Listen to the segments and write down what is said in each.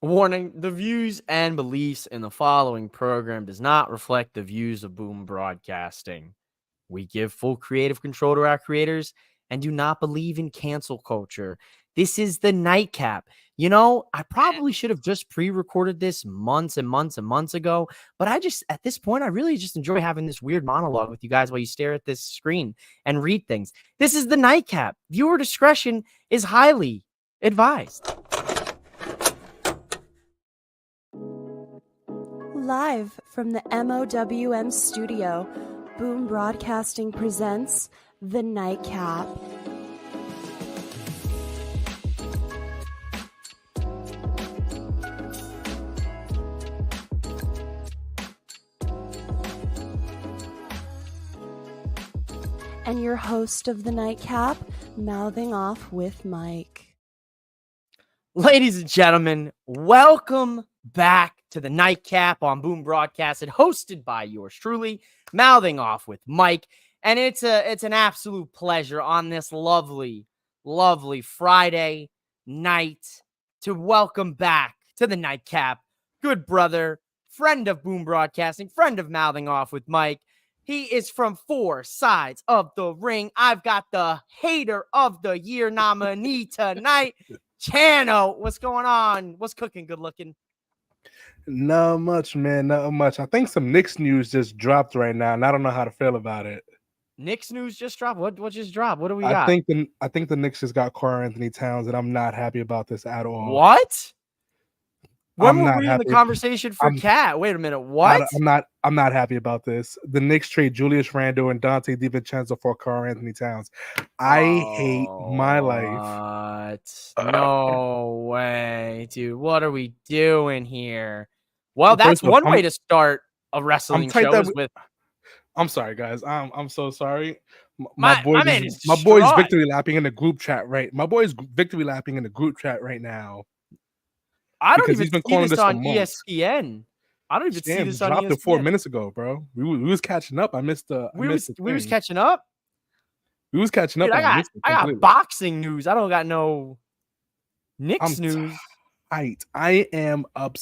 Warning, the views and beliefs in the following program does not reflect the views of Boom Broadcasting. We give full creative control to our creators and do not believe in cancel culture. This is the Nightcap. You know, I probably should have just pre-recorded this months and months and months ago, but at this point, I really just enjoy having this weird monologue with you guys while you stare at this screen and read things. This is the Nightcap. Viewer discretion is highly advised. Live from the MOWM studio, Boom Broadcasting presents The Nightcap. And your host of The Nightcap, mouthing off with Mike. Ladies and gentlemen, welcome back to the Nightcap on Boom Broadcasted, hosted by yours truly, mouthing off with Mike. And it's an absolute pleasure on this lovely, lovely Friday night to welcome back to the Nightcap, good brother, friend of Boom Broadcasting, friend of mouthing off with Mike. He is from four sides of the ring. I've got the hater of the year nominee tonight. Chano, what's going on? What's cooking? Good looking. Not much, man. Not much. I think some Knicks news just dropped right now, and I don't know how to feel about it. Knicks news just dropped. What just dropped? What do we got? I think the Knicks just got Karl Anthony Towns, and I'm not happy about this at all. What? When I'm were not we in the happy. conversation for Cat? Wait a minute. What? I'm not happy about this. The Knicks trade Julius Randle and Dante DiVincenzo for Karl Anthony Towns. I hate my life. What? No way, dude. What are we doing here? Well, that's one way to start a wrestling show is with. I'm sorry, guys. I'm so sorry. My boy's victory lapping in the group chat right. My boy's victory lapping in the group chat right now. I don't even see this on ESPN. I don't even see this on ESPN. Dropped it 4 minutes ago, bro. We was catching up. We was catching up. We was catching up. Dude, I got boxing news. I don't got no Knicks news. I am up.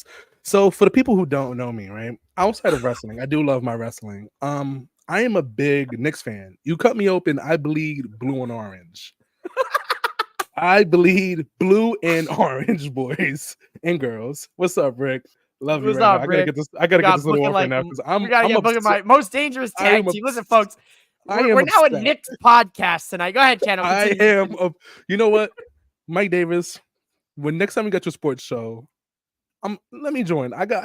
So for the people who don't know me, right? Outside of wrestling, I do love my wrestling. I am a big Knicks fan. You cut me open, I bleed blue and orange. I bleed blue and orange, boys and girls. What's up, Rick? Love you. What's up, Rick? I gotta get this little off right now because we gotta get booking my most dangerous tag team. Listen, folks, we're now a Knicks podcast tonight. Go ahead, Channel. I am. You know what, Mike Davis? When next time we got your sports show, let me join. I got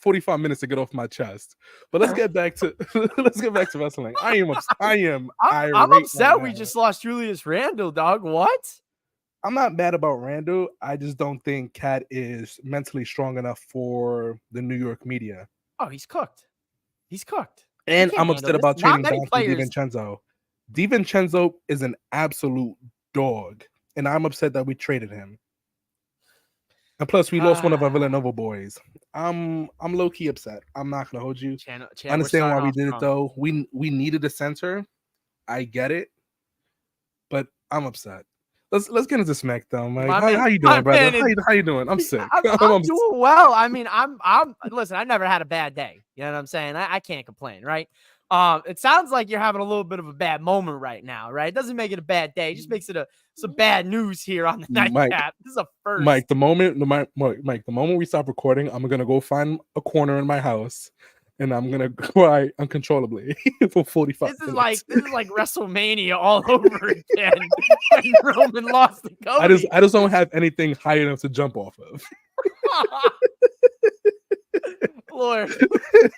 45 minutes to get off my chest. But let's get back to wrestling. I'm upset right we now. just lost Julius Randle, dog. What? I'm not mad about Randle. I just don't think Cat is mentally strong enough for the New York media. Oh, he's cooked. And I'm upset about trading Dante DiVincenzo. DiVincenzo is an absolute dog, and I'm upset that we traded him. And plus, we lost one of our Villanova boys. I'm low key upset. I'm not gonna hold you. I understand why we did it though. We needed a center. I get it, but I'm upset. Let's get into SmackDown, Mike. How you doing, brother? How you doing? I'm sick. I'm doing well. I mean, I'm listen. I never had a bad day. You know what I'm saying? I can't complain, right? It sounds like you're having a little bit of a bad moment right now, right? It doesn't make it a bad day. It just makes it some bad news here on the Nightcap. This is a first. Mike, the moment we stop recording, I'm gonna go find a corner in my house and I'm gonna cry uncontrollably for 45 minutes. This is like WrestleMania all over again. When Roman lost to Cody. I just don't have anything high enough to jump off of. Lord,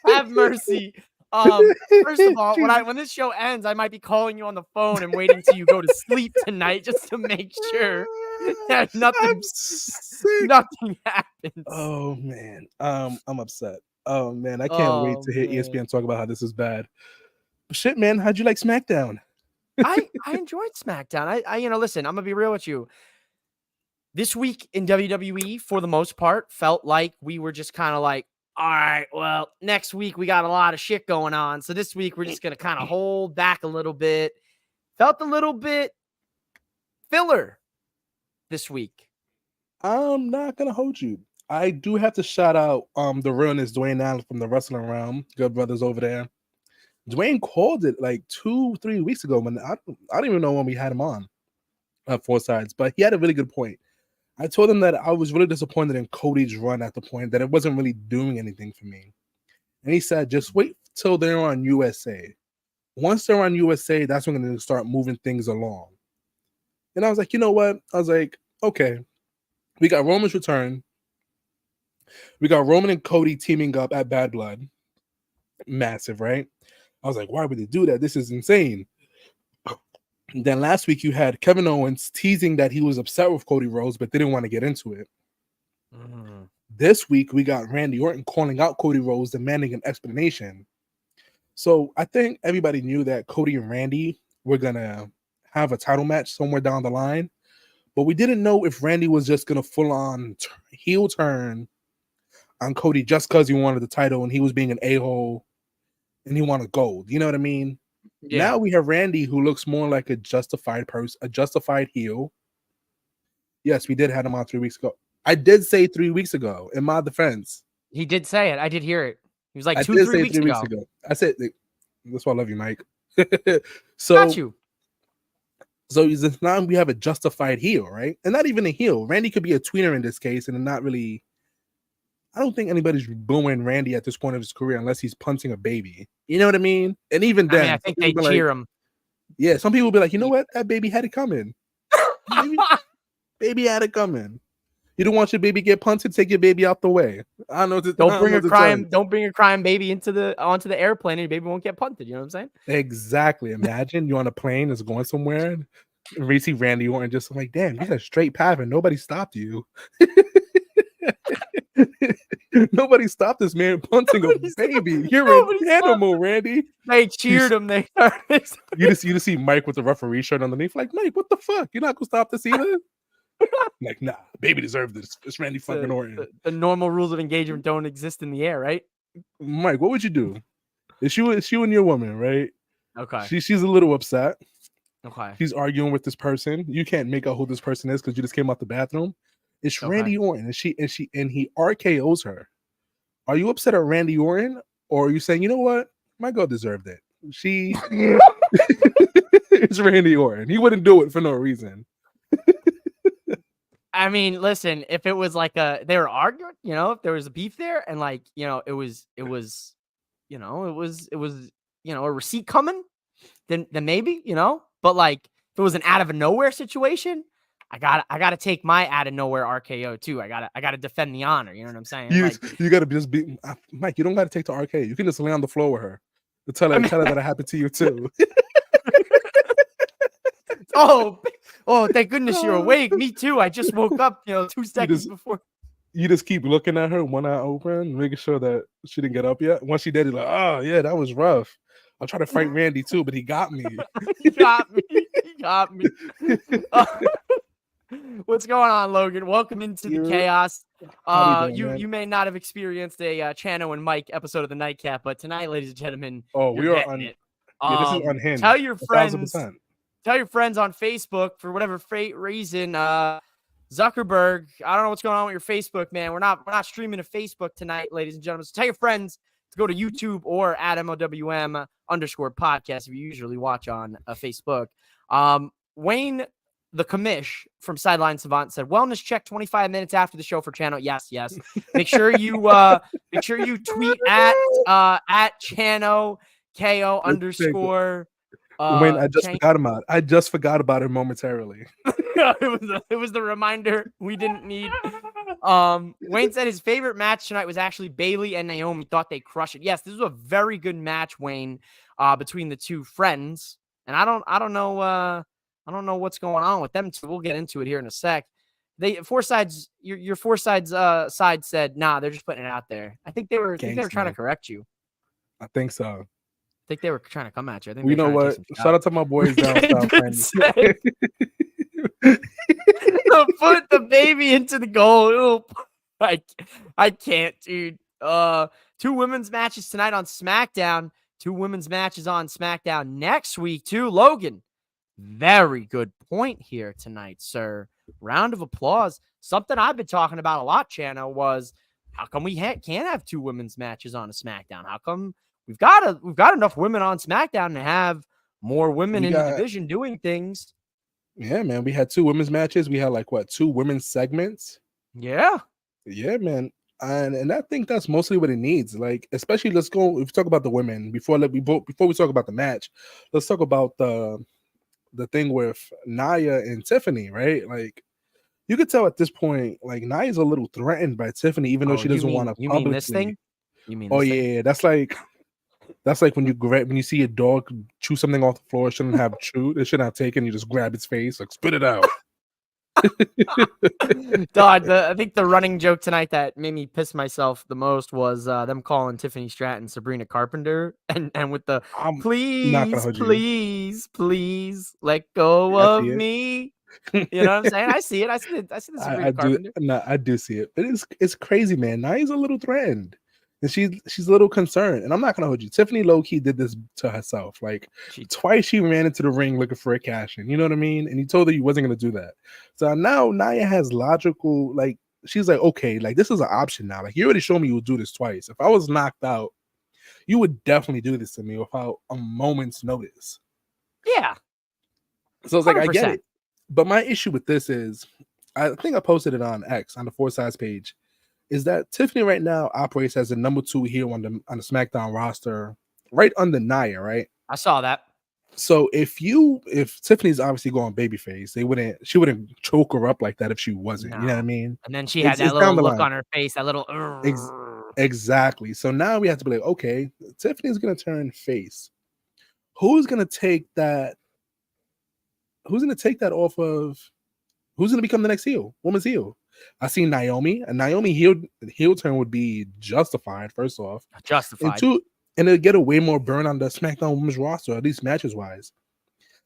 have mercy. First of all, when this show ends, I might be calling you on the phone and waiting till you go to sleep tonight just to make sure that nothing happens. Oh man, I'm upset. Oh man, I can't wait to hear ESPN talk about how this is bad. But shit, man, how'd you like SmackDown? I enjoyed SmackDown. I listen, I'm gonna be real with you. This week in WWE, for the most part, felt like we were just kind of like, all right, well, next week we got a lot of shit going on. So this week we're just going to kind of hold back a little bit. Felt a little bit filler this week. I'm not gonna hold you. I do have to shout out the realness Dwayne Allen from the Wrestling Realm, good brothers over there. Dwayne called it like 2-3 weeks ago, man. I don't even know when we had him on Four Sides, but he had a really good point. I told him that I was really disappointed in Cody's run at the point that it wasn't really doing anything for me. And he said, just wait till they're on USA. Once they're on USA, that's when they're going to start moving things along. And I was like, you know what? I was like, okay. We got Roman's return. We got Roman and Cody teaming up at Bad Blood. Massive, right? I was like, why would they do that? This is insane. Then last week you had Kevin Owens teasing that he was upset with Cody Rhodes, but didn't want to get into it. This week we got Randy Orton calling out Cody Rhodes, demanding an explanation. So I think everybody knew that Cody and Randy were gonna have a title match somewhere down the line, but we didn't know if Randy was just gonna full on heel turn on Cody just because he wanted the title and he was being an a-hole and he wanted gold. You know what I mean? Yeah. Now we have Randy, who looks more like a justified person, a justified heel. Yes, we did have him on 3 weeks ago. I did say 3 weeks ago, in my defense. He did say it. I did hear it. He was like 2-3 weeks ago. I said, that's why I love you, Mike. So, got you. So now we have a justified heel, right? And not even a heel. Randy could be a tweener in this case, and not really. I don't think anybody's booing Randy at this point of his career unless he's punching a baby. You know what I mean? And even then, I think they cheer him. Yeah, some people will be like, you know what? That baby had it coming. Baby had it coming. You don't want your baby get punted, take your baby out the way. I know. Don't bring a crying baby onto the airplane, and your baby won't get punted. You know what I'm saying? Exactly. Imagine you're on a plane that's going somewhere, and you see Randy Orton just like, damn, you had a straight path and nobody stopped you. Nobody stopped this man punting a baby. You're an animal, Randy. They cheered him. They started. You just see Mike with the referee shirt underneath, like, Mike, what the fuck? You're not gonna stop this either? Like, nah, baby deserved this. It's Randy fucking Orton. The normal rules of engagement don't exist in the air, right? Mike, what would you do? It's you and your woman, right? Okay. She's a little upset. Okay. She's arguing with this person. You can't make out who this person is because you just came out the bathroom. It's Randy Orton, and he RKO's her. Are you upset at Randy Orton, or are you saying, you know what, my girl deserved it? It's Randy Orton. He wouldn't do it for no reason. I mean, listen, if it was like they were arguing, if there was a beef there, and it was a receipt coming, then maybe, but like if it was an out of nowhere situation. I gotta take my out of nowhere RKO too. I gotta defend the honor. You know what I'm saying? You gotta just be Mike. You don't gotta take the RKO. You can just lay on the floor with her. Tell her that it happened to you too. oh, thank goodness you're awake. Me too. I just woke up. 2 seconds before. You just keep looking at her, one eye open, making sure that she didn't get up yet. Once she did, you're like, oh yeah, that was rough. I'll try to fight Randy too, but he got me. He got me. What's going on, Logan? Welcome into the chaos. You may not have experienced a Chano and Mike episode of the Nightcap, but tonight, ladies and gentlemen, we are on it. This is unhinged. Tell your friends. 1,000%. Tell your friends on Facebook for whatever reason. Zuckerberg, I don't know what's going on with your Facebook, man. We're not streaming to Facebook tonight, ladies and gentlemen. So tell your friends to go to YouTube or at MOWM_podcast if you usually watch on Facebook. Wayne the commish from Sideline Savant said, wellness check 25 minutes after the show for channel. Yes. Make sure you tweet at Chano KO _. Wayne, I just forgot about it momentarily. It was the reminder we didn't need. Wayne said his favorite match tonight was actually Bayley and Naomi. Thought they crushed it. Yes, this was a very good match, Wayne, between the two friends. And I don't know what's going on with them two. We'll get into it here in a sec. Four Sides, your Four Sides side said, nah, they're just putting it out there. I think they were trying to correct you. I think so. I think they were trying to come at you. I think you know what? Shout out to my boys down south. Put the baby into the goal. I can't, dude. 2 women's matches tonight on SmackDown. 2 women's matches on SmackDown next week too. Logan, very good point here tonight, sir. round of applause. Something I've been talking about a lot, Chano, was how come we can't have 2 women's matches on a SmackDown? How come we've got enough women on SmackDown to have more women in the division doing things? Yeah, man. We had 2 women's matches. We had 2 women's segments. Yeah. Yeah, man. And I think that's mostly what it needs. Especially let's go. If we talk about the women before we talk about the match, let's talk about the thing with Nia and Tiffany, right? You could tell at this point, Nia's a little threatened by Tiffany, even though she doesn't want to publicly. You mean this thing? You mean? Oh yeah, that's like when you see a dog chew something off the floor. It shouldn't have chewed. It shouldn't have taken. You just grab its face, spit it out. Dog, I think the running joke tonight that made me piss myself the most was them calling Tiffany Stratton Sabrina Carpenter, and with the please let go of me. You know what I'm saying? I see it. I see the Sabrina Carpenter. I do see it, but it's crazy, man. Nia's a little threatened. And she's a little concerned. And I'm not gonna hold you. Tiffany low-key did this to herself. Twice she ran into the ring looking for a cash-in. You know what I mean? And you told her you wasn't gonna do that. So now Nia has logical, she's like, okay, this is an option now. You already showed me you would do this twice. If I was knocked out, you would definitely do this to me without a moment's notice. Yeah. So it's 100%. I get it. But my issue with this is, I think I posted it on X on the 4 Sides page, is that Tiffany right now operates as the number 2 heel on the SmackDown roster, right under Nia, right? I saw that. So if Tiffany's obviously going babyface, she wouldn't choke her up like that if she wasn't. No. You know what I mean? And then she had that little look on her face, that little. Exactly. So now we have to be like, okay, Tiffany's gonna turn face. Who's gonna take that? Who's gonna take that off of? Who's gonna become the next heel? Woman's heel. I see Naomi. A Naomi heel turn would be justified, first off. Justified. And it'll get a way more burn on the SmackDown women's roster, at least matches-wise.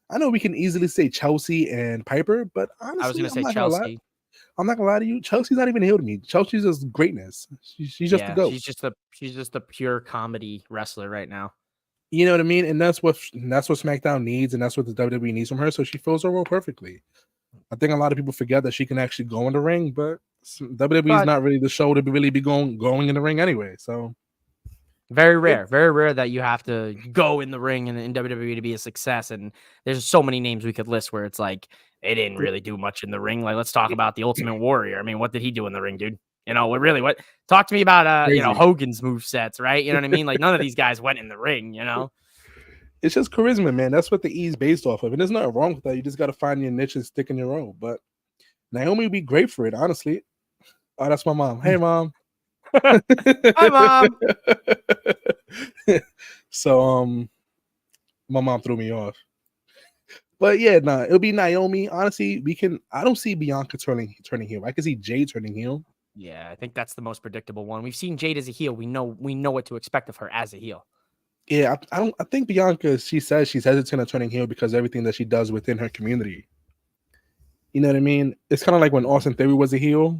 I know we can easily say Chelsea and Piper, but honestly, I was going to say Chelsea. I'm not gonna lie to you. Chelsea's not even heel to me. Chelsea's just greatness. She's just the GOAT. She's just a pure comedy wrestler right now. You know what I mean? And that's what SmackDown needs, and that's what the WWE needs from her. So she fills her role perfectly. I think a lot of people forget that she can actually go in the ring, but WWE is not really the show to really be going in the ring anyway. So very rare that you have to go in the ring in WWE to be a success. And there's so many names we could list where it's like they didn't really do much in the ring. Let's talk about the Ultimate Warrior. I mean, what did he do in the ring, dude? What? Talk to me about Hogan's movesets, right? You know what I mean? None of these guys went in the ring. It's just charisma, man. That's what the E's based off of. And there's nothing wrong with that. You just got to find your niche and stick in your own. But Naomi would be great for it, honestly. Oh, that's my mom. Hey, Mom. Hi, Mom. So, my mom threw me off. But yeah, it'll be Naomi. Honestly, I don't see Bianca turning heel. I can see Jade turning heel. Yeah, I think that's the most predictable one. We've seen Jade as a heel. We know what to expect of her as a heel. Yeah, I think Bianca, she says she's hesitant on turning heel because of everything that she does within her community. You know what I mean? It's kind of like when Austin Theory was a heel,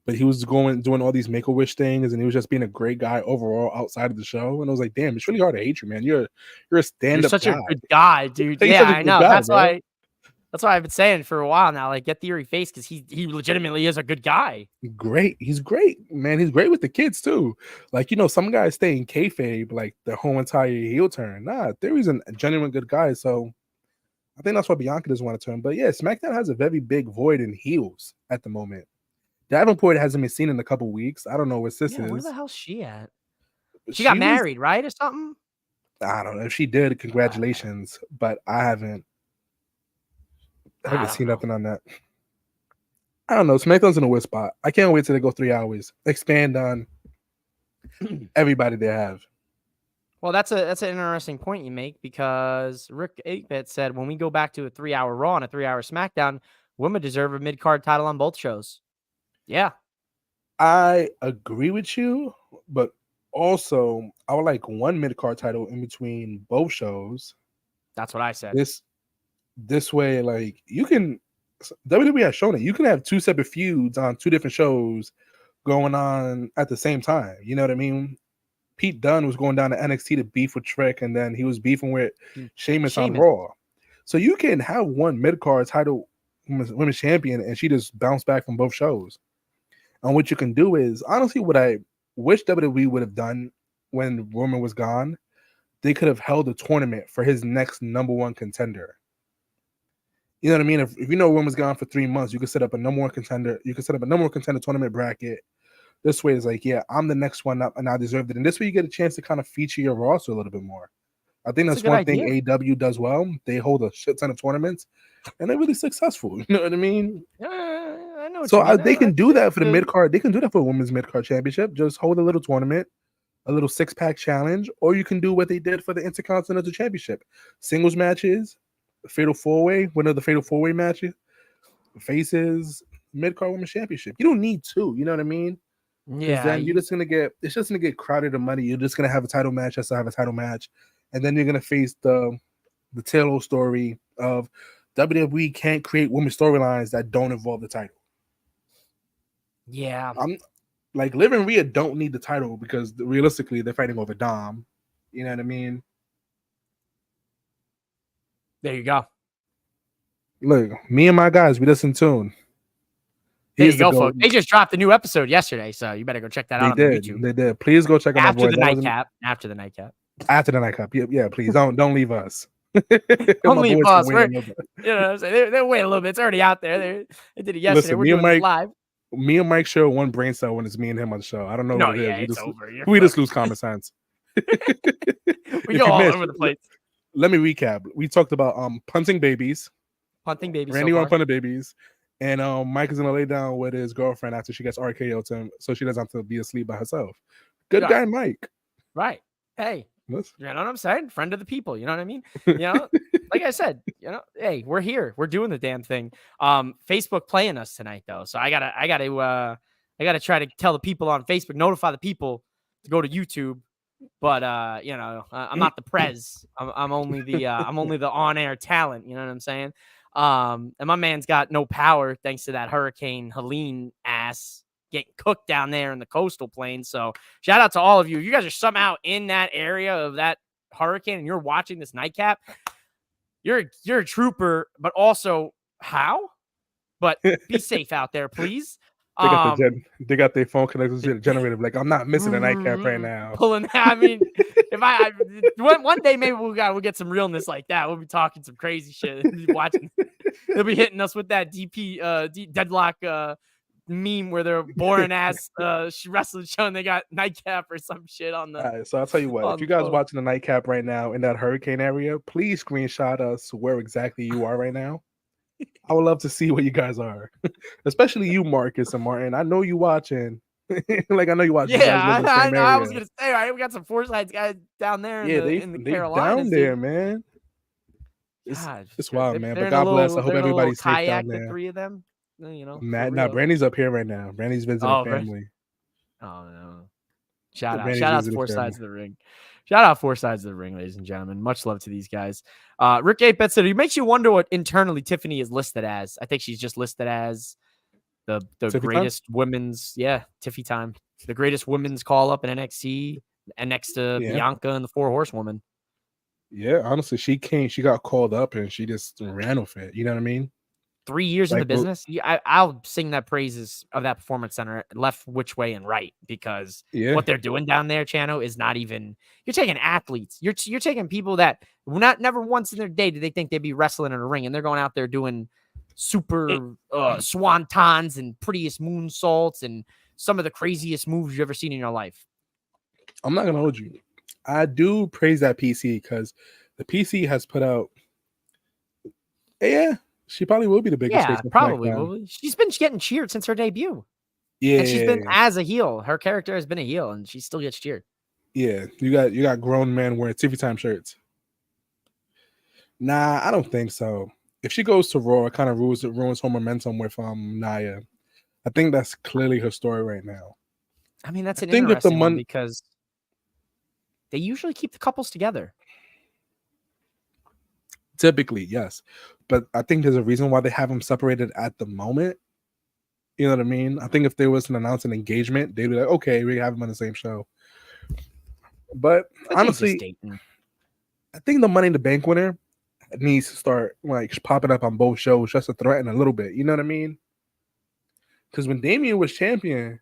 but he was doing all these Make-A-Wish things, and he was just being a great guy overall outside of the show. And I was like, damn, it's really hard to hate you, man. You're a stand-up guy. You're such a good guy, dude. Yeah, I know. That's why I've been saying for a while now, get Theory face, because he legitimately is a good guy. Great. He's great, man. He's great with the kids too. Some guys stay in kayfabe the whole entire heel turn. Nah, Theory's a genuine good guy. So I think that's why Bianca doesn't want to turn. But yeah, SmackDown has a very big void in heels at the moment. Davenport hasn't been seen in a couple weeks. I don't know where sis is. Where the hell's she at? She got married, right, or something? I don't know. If she did, congratulations. But I haven't seen nothing on that. I don't know. SmackDown's in a weird spot. I can't wait till they go 3 hours. Expand on everybody they have. Well, that's an interesting point you make, because Rick 8-Bit said when we go back to a 3-hour Raw and a 3-hour SmackDown, women deserve a mid-card title on both shows. Yeah. I agree with you, but also I would like one mid-card title in between both shows. That's what I said. This way, you can WWE has shown it. You can have 2 separate feuds on 2 different shows going on at the same time. You know what I mean? Pete Dunne was going down to NXT to beef with Trick, and then he was beefing with Sheamus on Raw. So you can have one mid-card title women's champion, and she just bounced back from both shows. And what you can do is, honestly, what I wish WWE would have done when Roman was gone, they could have held a tournament for his next number one contender. You know what I mean? If you know Roman was gone for 3 months, you could set up a number one contender. You could set up a number one contender tournament bracket. This way is like, yeah, I'm the next one up, and I deserve it. And this way you get a chance to kind of feature your roster a little bit more. I think that's one thing AEW does well. They hold a shit ton of tournaments, and they're really successful. You know what I mean? Yeah, I know. So they can do that for the mid card. They can do that for a women's mid card championship. Just hold a little tournament, a little 6-pack challenge, or you can do what they did for the Intercontinental Championship: singles matches, fatal 4-way, one of the fatal 4-way matches, faces, mid card women's championship. You don't need 2. You know what I mean? Yeah. Then it's just gonna get crowded of money. You're just gonna have a title match. Just to have a title match. And then you're gonna face the Taylor story of WWE can't create women's storylines that don't involve the title. Yeah, I'm like Liv and Rhea don't need the title because realistically they're fighting over Dom. You know what I mean? There you go. Look, me and my guys, we listen tune. There you go, folks. They just dropped a new episode yesterday, so you better go check that out on YouTube. They did. Please go check out after the nightcap. After the nightcap. After the nightcap. Yeah, please don't leave us. Don't leave us. You know what I'm saying? They're waiting a little bit. It's already out there. They did it yesterday. We're doing it live. Me and Mike share one brain cell when it's me and him on the show. I don't know what it is. It's over. We just lose common sense. We go all over the place. Let me recap. We talked about punting babies. Randy on punting babies. And Mike is gonna lay down with his girlfriend after she gets RKO'd to him, so she doesn't have to be asleep by herself. Good guy, Mike. Right. Hey, you know what I'm saying? Friend of the people. You know what I mean? You know, like I said, hey, we're here. We're doing the damn thing. Facebook playing us tonight though, so I gotta try to tell the people on Facebook, notify the people to go to YouTube. But I'm not the prez. I'm only the on-air talent. You know what I'm saying? And my man's got no power thanks to that Hurricane Helene ass getting cooked down there in the coastal plains. So shout out to all of you. If you guys are somehow in that area of that hurricane and you're watching this nightcap, you're a trooper, but also how? But be safe out there, please. They got their phone connected to the generator. Like, I'm not missing a nightcap right now. Pulling. I mean, if one day maybe we'll get some realness like that. We'll be talking some crazy shit. Watching, they'll be hitting us with that deadlock meme where they're boring ass wrestling show and they got nightcap or some shit on the. All right, so I'll tell you what. If you guys watching the nightcap right now in that hurricane area, please screenshot us where exactly you are right now. I would love to see where you guys are, especially you, Marcus and Martin. I know you watching. Like, I know you watching. Yeah, I was gonna say, right, we got some Forsyth guys down there. In the Carolinas, down there, man. It's wild, man. But God bless. I hope everybody's safe down there. The 3 of them, Brandy's up here right now. Brandy's visiting family. Oh no! Shout out to 4 Sides of the Ring. Shout out 4 Sides of the Ring, ladies and gentlemen. Much love to these guys. Rick 8-Bet said, it makes you wonder what internally Tiffany is listed as. I think she's just listed as the greatest women's, Tiffy time. The greatest women's call up in NXT and next to Bianca and the 4 Horsewomen. Yeah, honestly, she got called up and she just ran with it. You know what I mean? 3 years in the business. I'll sing that praises of that performance center left, which way, and right, because what they're doing down there, Chano, is not even. You're taking athletes. You're taking people that never once in their day did they think they'd be wrestling in a ring, and they're going out there doing super swantons and prettiest moonsaults and some of the craziest moves you've ever seen in your life. I'm not gonna hold you. I do praise that PC because the PC has put out. Yeah. She probably will be the biggest. Yeah, probably will be. She's been getting cheered since her debut. Yeah, and she's been as a heel. Her character has been a heel, and she still gets cheered. Yeah, you got grown men wearing TV time shirts. Nah, I don't think so. If she goes to Raw, it kind of ruins her momentum with Nia. I think that's clearly her story right now. I mean, that's an interesting one because they usually keep the couples together. Typically, yes. But I think there's a reason why they have them separated at the moment. You know what I mean? I think if there was an announced engagement, they'd be like, okay, we have them on the same show. But honestly, I think the Money in the Bank winner, needs to start like popping up on both shows just to threaten a little bit. You know what I mean? Because when Damian was champion,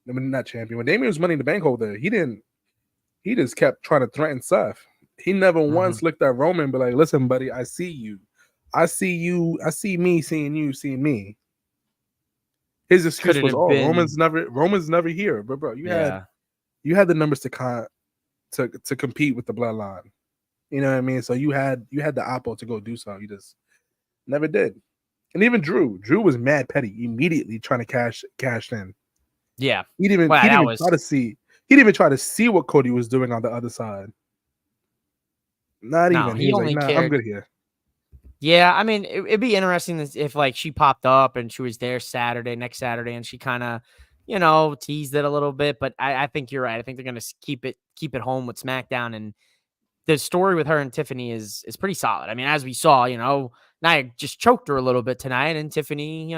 I mean not champion, when Damian was Money in the Bank holder, he just kept trying to threaten Seth. He never once looked at Roman and be like, listen, buddy, I see you. I see you. I see me seeing you, seeing me. His excuse was, "Oh, Roman's never here." But bro, you had the numbers to compete with the bloodline. You know what I mean? So you had the oppo to go do so. You just never did. And even Drew was mad petty immediately trying to cash in. Yeah, he didn't even try to see what Cody was doing on the other side. Not even. He only like, nah, I'm good here. Yeah, I mean, it'd be interesting if like she popped up and she was there next Saturday, and she kind of, teased it a little bit. But I think you're right. I think they're gonna keep it home with SmackDown, and the story with her and Tiffany is pretty solid. I mean, as we saw, Nia just choked her a little bit tonight, and Tiffany,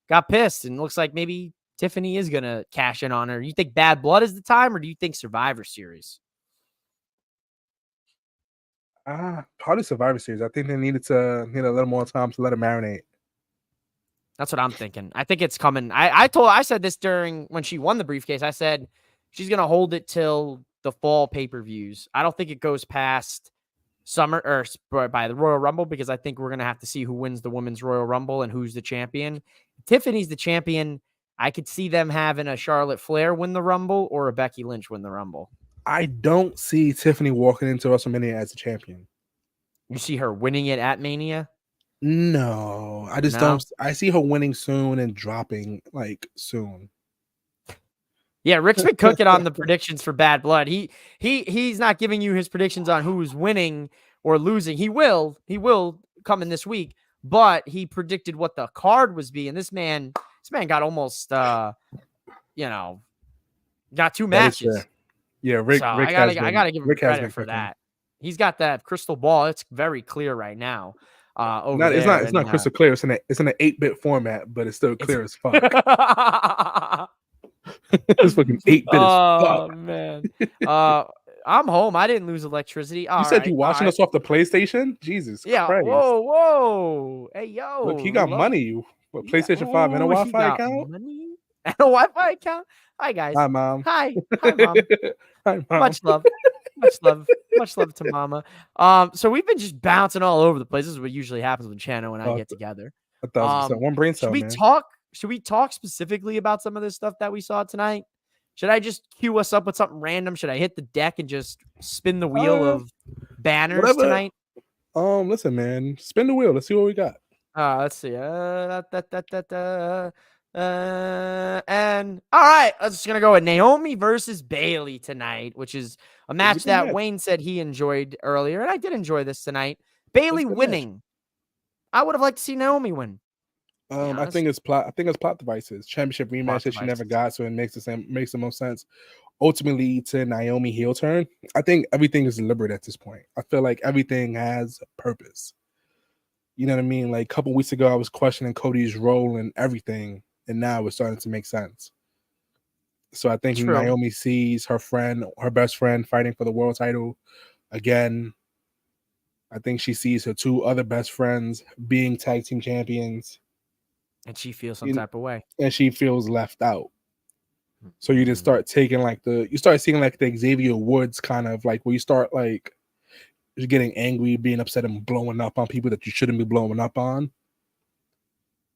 got pissed, and looks like maybe Tiffany is gonna cash in on her. You think Bad Blood is the time, or do you think Survivor Series? Probably Survivor Series. I think they need a little more time to let it marinate. That's what I'm thinking. I think it's coming. I said this during when she won the briefcase. I said she's gonna hold it till the fall pay-per-views. I don't think it goes past summer or by the Royal Rumble, because I think we're gonna have to see who wins the Women's Royal Rumble and who's the champion. If Tiffany's the champion, I could see them having a Charlotte Flair win the Rumble or a Becky Lynch win the Rumble. I don't see Tiffany walking into WrestleMania as a champion. You see her winning it at Mania? No, I just don't. I see her winning soon and dropping like soon. Yeah, Rick's been cooking on the predictions for Bad Blood. He's not giving you his predictions on who's winning or losing. He will come in this week, but he predicted what the card was being. This man got almost got 2 matches. Yeah, Rick. So Rick I gotta give him credit for that. He's got that crystal ball. It's very clear right now. It's not crystal clear. It's in an 8-bit format, but it's still clear as fuck. It's fucking 8-bit as fuck. Oh man. I'm home. I didn't lose electricity. You said you watching us off the PlayStation? Jesus Christ. Whoa. Hey, yo. Look, he got money. What, PlayStation 5 and a Wi-Fi account? Money? And a Wi-Fi account? Hi, guys. Hi, Mom. Hi, Mom. Hi, Mom. Much love. Much love to Mama. So we've been just bouncing all over the place. This is what usually happens when Chano and I get together. 1,000%. One brain cell, Should we talk specifically about some of this stuff that we saw tonight? Should I just cue us up with something random? Should I hit the deck and just spin the wheel of banners tonight? Listen, man, spin the wheel. Let's see what we got. Let's see. And all right, I'm just gonna go with Naomi versus Bayley tonight, which is a match that Wayne said he enjoyed earlier, and I did enjoy this tonight. Bayley winning. I would have liked to see Naomi win. I think it's plot devices. Championship rematch that she never got, so it makes the most sense. Ultimately, to Naomi heel turn, I think everything is deliberate at this point. I feel like everything has purpose. You know what I mean? Like a couple weeks ago, I was questioning Cody's role in everything, and now it's starting to make sense. So I think Naomi sees her best friend, fighting for the world title again. I think she sees her 2 other best friends being tag team champions. And she feels some type of way. And she feels left out. So you just start taking you start seeing like the Xavier Woods kind of like where you start like you're getting angry, being upset, and blowing up on people that you shouldn't be blowing up on.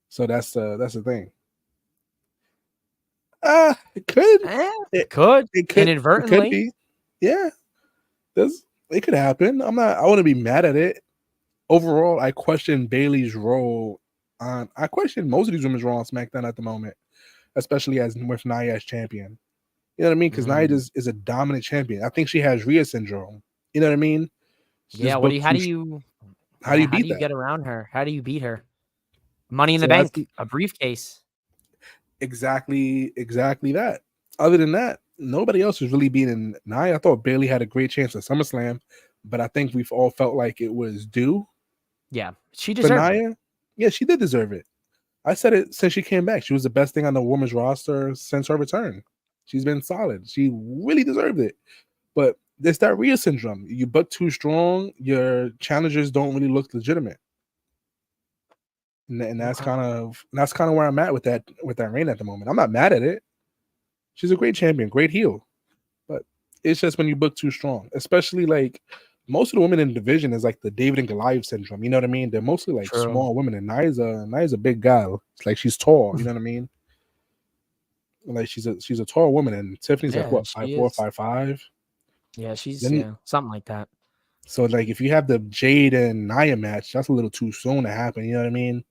So that's the thing. It could inadvertently. It could be. Yeah. It could happen. I wouldn't be mad at it. Overall, I question Bayley's role I question most of these women's role on SmackDown at the moment, especially with Nia as champion. You know what I mean? Because Nia is a dominant champion. I think she has Rhea syndrome. You know what I mean? How do you get around her? How do you beat her? Money in the Bank, a briefcase. Exactly that. Other than that, nobody else was really beating Nia. I thought Bayley had a great chance at SummerSlam, but I think we've all felt like it was due. Yeah, she deserved it. Yeah, she did deserve it. I said it since she came back. She was the best thing on the women's roster since her return. She's been solid. She really deserved it. But it's that Rhea syndrome. You book too strong, your challengers don't really look legitimate. And that's kind of where I'm at with that reign at the moment. I'm not mad at it. She's a great champion, great heel. But it's just when you book too strong, especially like most of the women in the division is like the David and Goliath syndrome. You know what I mean? They're mostly like small women, and Nia's a big guy. It's like she's tall. You know what I mean? Like she's a tall woman, and Tiffany's like what 5'4", 5'5". Yeah, she's something like that. So like if you have the Jade and Nia match, that's a little too soon to happen. You know what I mean?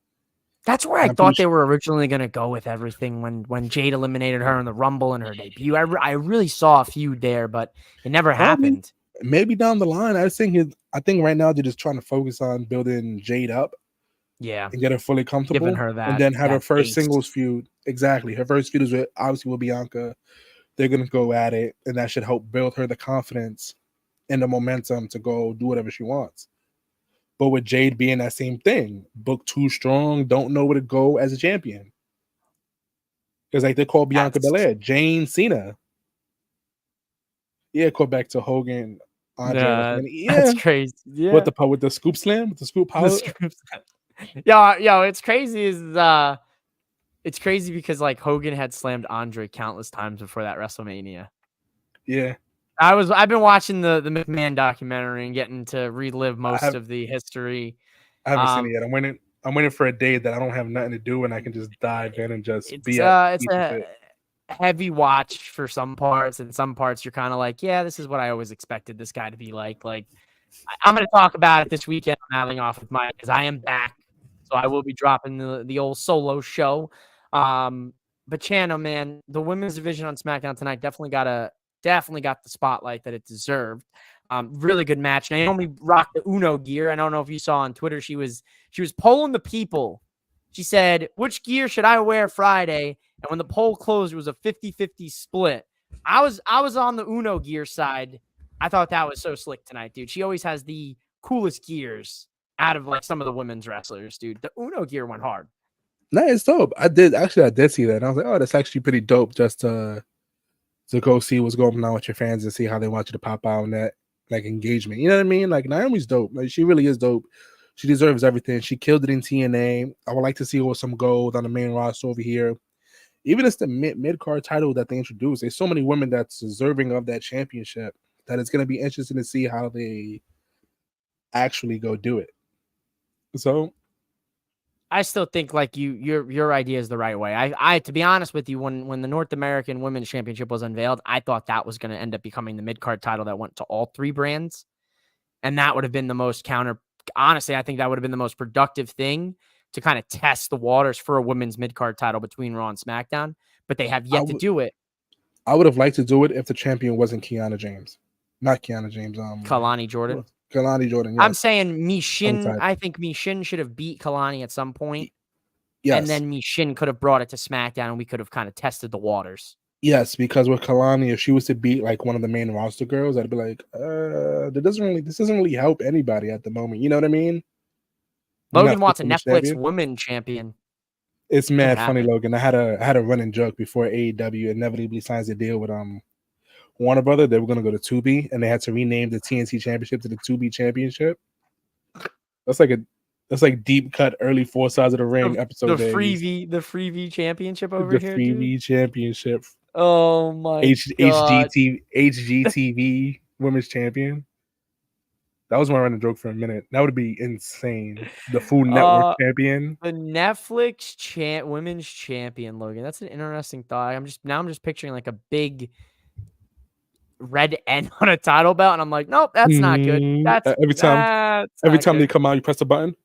That's where I thought they were originally going to go with everything when Jade eliminated her in the Rumble in her debut. I really saw a feud there, but it never happened. Maybe down the line. I think right now they're just trying to focus on building Jade up. Yeah. And get her fully comfortable. Giving her that. And then have her first base. singles feud. Exactly. Her first feud is obviously with Bianca. They're going to go at it, and that should help build her the confidence and the momentum to go do whatever she wants. But with Jade being that same thing, book too strong, don't know where to go as a champion. Because like they call Bianca Belair, Jane Cena. Yeah, go back to Hogan, Andre. That's crazy. Yeah. With the scoop slam, with the scoop power. Yo, it's crazy. It's crazy because like Hogan had slammed Andre countless times before that WrestleMania. Yeah. I've been watching the McMahon documentary and getting to relive most of the history. I haven't seen it yet. I'm waiting for a day that I don't have nothing to do and I can just dive in and just it's a heavy watch for some parts, and some parts you're kind of like, yeah, this is what I always expected this guy to be like. Like I'm going to talk about it this weekend on Having Off with Mike because I am back, so I will be dropping the old solo show. But Chano, man, the women's division on SmackDown tonight definitely got the spotlight that it deserved. Really good match. Naomi rocked the Uno gear. I don't know if you saw on Twitter. She was polling the people. She said, which gear should I wear Friday? And when the poll closed, it was a 50-50 split. I was on the Uno gear side. I thought that was so slick tonight, dude. She always has the coolest gears out of like some of the women's wrestlers, dude. The Uno gear went hard. No, it's dope. I did see that. And I was like, oh, that's actually pretty dope just to go see what's going on with your fans and see how they want you to pop out in that like engagement. You know what I mean? Like Naomi's dope. Like she really is dope. She deserves everything. She killed it in TNA. I would like to see her with some gold on the main roster over here. Even it's the mid-card title that they introduced. There's so many women that's deserving of that championship that it's going to be interesting to see how they actually go do it. So I still think like your idea is the right way. I to be honest with you, when the North American Women's Championship was unveiled, I thought that was going to end up becoming the mid-card title that went to all three brands. And that would have been the most honestly, I think that would have been the most productive thing to kind of test the waters for a women's mid-card title between Raw and SmackDown, but they have yet to do it. I would have liked to do it if the champion wasn't Kiana James. Not Kiana James. Kalani Jordan. Kalani Jordan. Yes. I'm saying Mishin. I think Mishin should have beat Kalani at some point. Yes. And then Mishin could have brought it to SmackDown and we could have kind of tested the waters. Yes, because with Kalani, if she was to beat like one of the main roster girls, I'd be like, this doesn't really help anybody at the moment. You know what I mean? Logan wants a Netflix women champion. It's mad funny, Logan. I had a running joke before AEW inevitably signs a deal with Warner Brother. They were gonna go to Tubi, and they had to rename the TNT Championship to the Tubi Championship. That's like deep cut early 4 sides of the ring episode. The Freebie Championship over here. The Freebie Championship. Oh my god. HGTV Women's Champion. That was my running joke for a minute. That would be insane. The Food Network champion. The Netflix women's champion, Logan. That's an interesting thought. I'm just picturing like a big red N on a title belt, and I'm like, nope, that's not good. That's every time they come out, you press the button.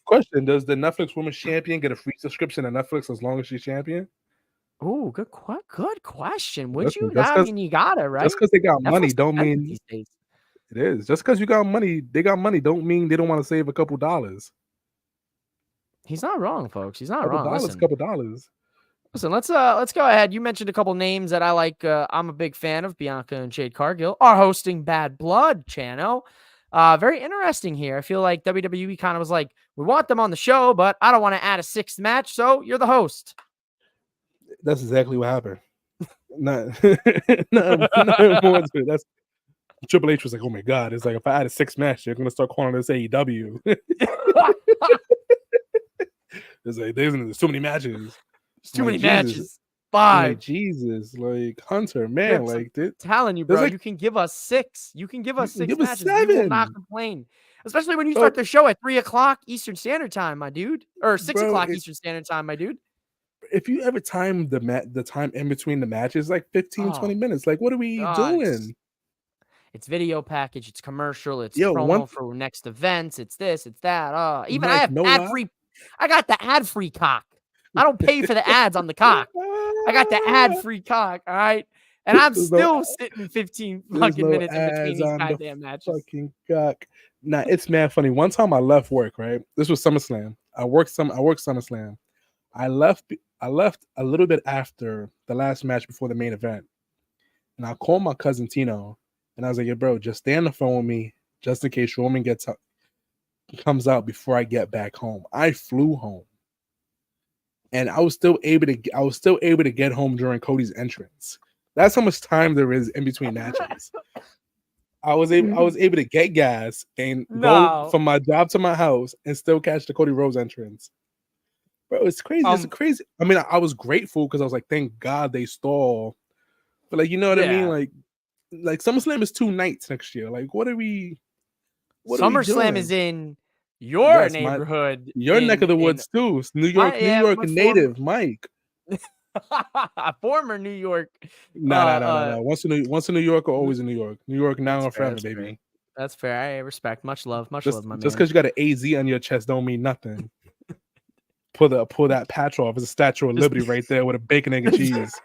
Question: does the Netflix Women's Champion get a free subscription to Netflix as long as she's champion? Oh, good question. Would you? I mean, you gotta, right? Just because they got money don't mean it is. Just because you got money, they got money don't mean they don't want to save a couple dollars. He's not wrong, folks. He's not wrong. Couple dollars. Listen, let's go ahead. You mentioned a couple names that I like. I'm a big fan of. Bianca and Jade Cargill are hosting Bad Blood channel. Very interesting here. I feel like WWE kind of was like, we want them on the show, but I don't want to add a sixth match, so you're the host. That's exactly what happened. Not nothing more to it. That's Triple H was like, oh my god, it's like if I add a 6 match, they're gonna start calling this AEW. It's like there's too many matches. There's too many matches. 5. Like, Jesus, like Hunter, man, like I'm telling you, bro, you can give us 6. You can give us 6 matches. We will not complain. Especially when you start the show at 3:00 Eastern Standard Time, my dude. Or 6:00 Eastern Standard Time, my dude. If you ever time the time in between the matches, like 15-20 minutes. Like, what are we doing? It's video package, it's commercial, it's promo for next events, it's this, it's that. Even I have ad-free. I got the ad-free cock. I don't pay for the ads on the cock. I got the ad-free cock, all right? And I'm still sitting 15 fucking minutes in between these goddamn matches. Fucking cock. Nah, it's mad funny. One time I left work, right? This was SummerSlam. I worked SummerSlam. I left a little bit after the last match before the main event. And I called my cousin Tino, and I was like, "Yo, bro, just stay on the phone with me just in case Roman comes out before I get back home." I flew home. And I was still able to get home during Cody's entrance. That's how much time there is in between matches. I was able to get gas and go from my job to my house and still catch the Cody Rhodes entrance. Bro, it's crazy. It's crazy. I mean, I was grateful because I was like, thank God they stalled. But like, you know what I mean? Like SummerSlam is 2 nights next year. Like, what are we? SummerSlam is in your neighborhood, your neck of the woods too. New York native, Mike. Former New York. No. Once a New Yorker, always in New York. New York now and forever, baby. That's fair. I respect. Much love, my man. Just because you got an AZ on your chest don't mean nothing. Pull that patch off. It's a Statue of Liberty right there with a bacon, egg, and cheese.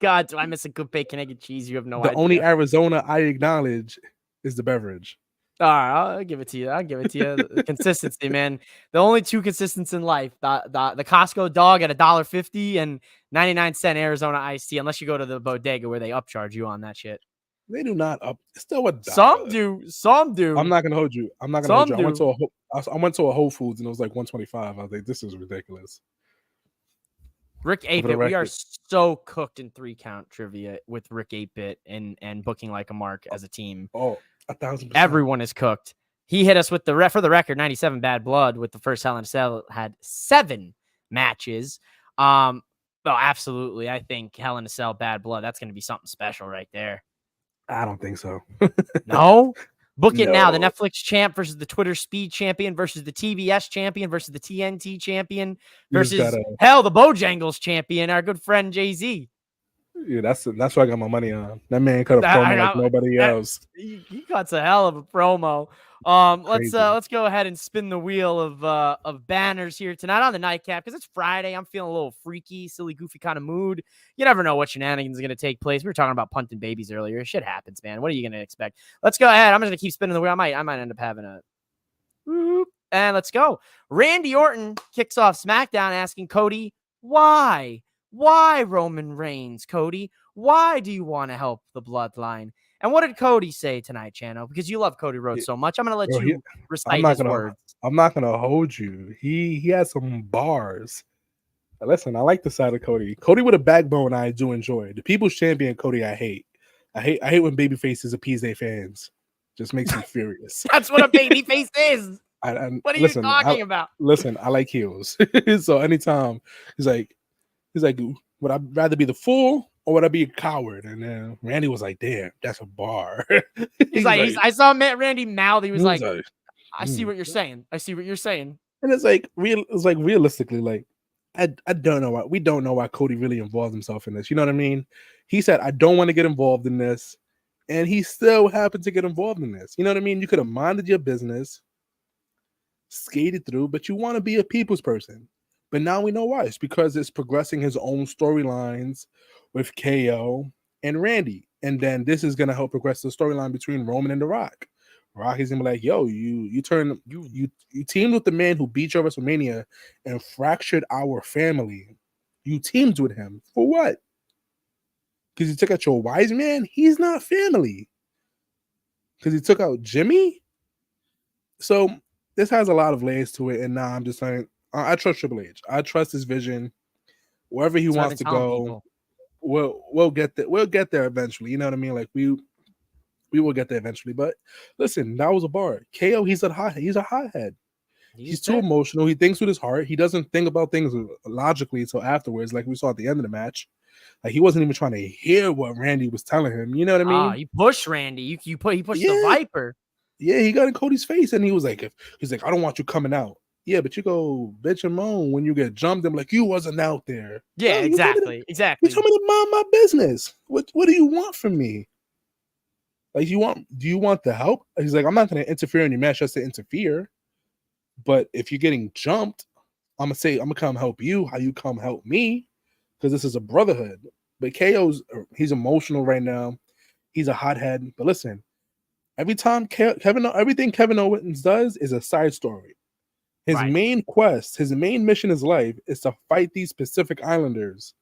God, do I miss a good bacon, egg, and cheese? You have no idea. The only Arizona I acknowledge is the beverage. All right, I'll give it to you. The consistency, man. The only 2 consistents in life: the Costco dog at $1.50 and 99-cent Arizona iced tea. Unless you go to the bodega where they upcharge you on that shit. They do not up. It's still $1. Some do. I'm not gonna hold you. I went to a Whole Foods and it was like $1.25. I was like, this is ridiculous. Rick 8-Bit, we are so cooked in 3-count trivia with Rick 8-Bit and Booking Like a Mark as a team. Oh, 1,000%. Everyone is cooked. He hit us with for the record, 97 Bad Blood with the first Hell in a Cell had 7 matches. Oh, absolutely. I think Hell in a Cell Bad Blood, that's going to be something special right there. I don't think so. No? Book it now. The Netflix champ versus the Twitter speed champion versus the TBS champion versus the TNT champion versus the Bojangles champion, our good friend Jay-Z. Yeah, that's what I got my money on. That man cut a promo like nobody else. He cuts a hell of a promo. Let's go ahead and spin the wheel of banners here tonight on the Nightcap because it's Friday. I'm feeling a little freaky, silly, goofy kind of mood. You never know what shenanigans are going to take place. We were talking about punting babies earlier. Shit happens, man. What are you going to expect? Let's go ahead. I'm just going to keep spinning the wheel. I might end up having a whoop. And let's go. Randy Orton kicks off SmackDown asking Cody, why? Why Roman Reigns, Cody? Why do you want to help the bloodline? And what did Cody say tonight, Chano? Because you love Cody Rhodes so much. I'm going to let you recite his words. I'm not going to hold you. He has some bars. Listen, I like the side of Cody. Cody with a backbone I do enjoy. The People's Champion Cody I hate. I hate when babyfaces appease their fans. Just makes me furious. That's what a babyface is. What are you talking about? Listen, I like heels. So anytime he's like, would I rather be the fool or would I be a coward? And then Randy was like, damn, that's a bar. I saw Randy mouth. He was like, I see what you're saying. I see what you're saying. And it's like realistically, like, I don't know why. We don't know why Cody really involved himself in this. You know what I mean? He said, I don't want to get involved in this. And he still happened to get involved in this. You know what I mean? You could have minded your business, skated through, but you want to be a people's person. But now we know why. It's because it's progressing his own storylines with KO and Randy. And then this is going to help progress the storyline between Roman and The Rock. Rock is going to be like, yo, you teamed with the man who beat you at WrestleMania and fractured our family. You teamed with him. For what? Because he took out your wise man? He's not family. Because he took out Jimmy? So this has a lot of layers to it. And now I'm just saying, I trust Triple H. I trust his vision. Wherever he wants to go. we'll get there. We'll get there eventually. You know what I mean? Like we will get there eventually. But listen, that was a bar. KO, he's a hothead. He's too emotional. He thinks with his heart. He doesn't think about things logically until afterwards, like we saw at the end of the match. Like he wasn't even trying to hear what Randy was telling him. You know what I mean? He pushed Randy. He pushed the Viper. Yeah, he got in Cody's face, and he was like, I don't want you coming out. Yeah, but you go bitch and moan when you get jumped. I'm like, you wasn't out there. Yeah, no, exactly. You told me to mind my business. What do you want from me? Like, do you want the help? He's like, I'm not going to interfere in your match just to interfere. But if you're getting jumped, I'm gonna come help you. How you come help me? Because this is a brotherhood. But he's emotional right now. He's a hothead. But listen, everything Kevin Owens does is a side story. His main quest, his main mission in his life is to fight these Pacific Islanders.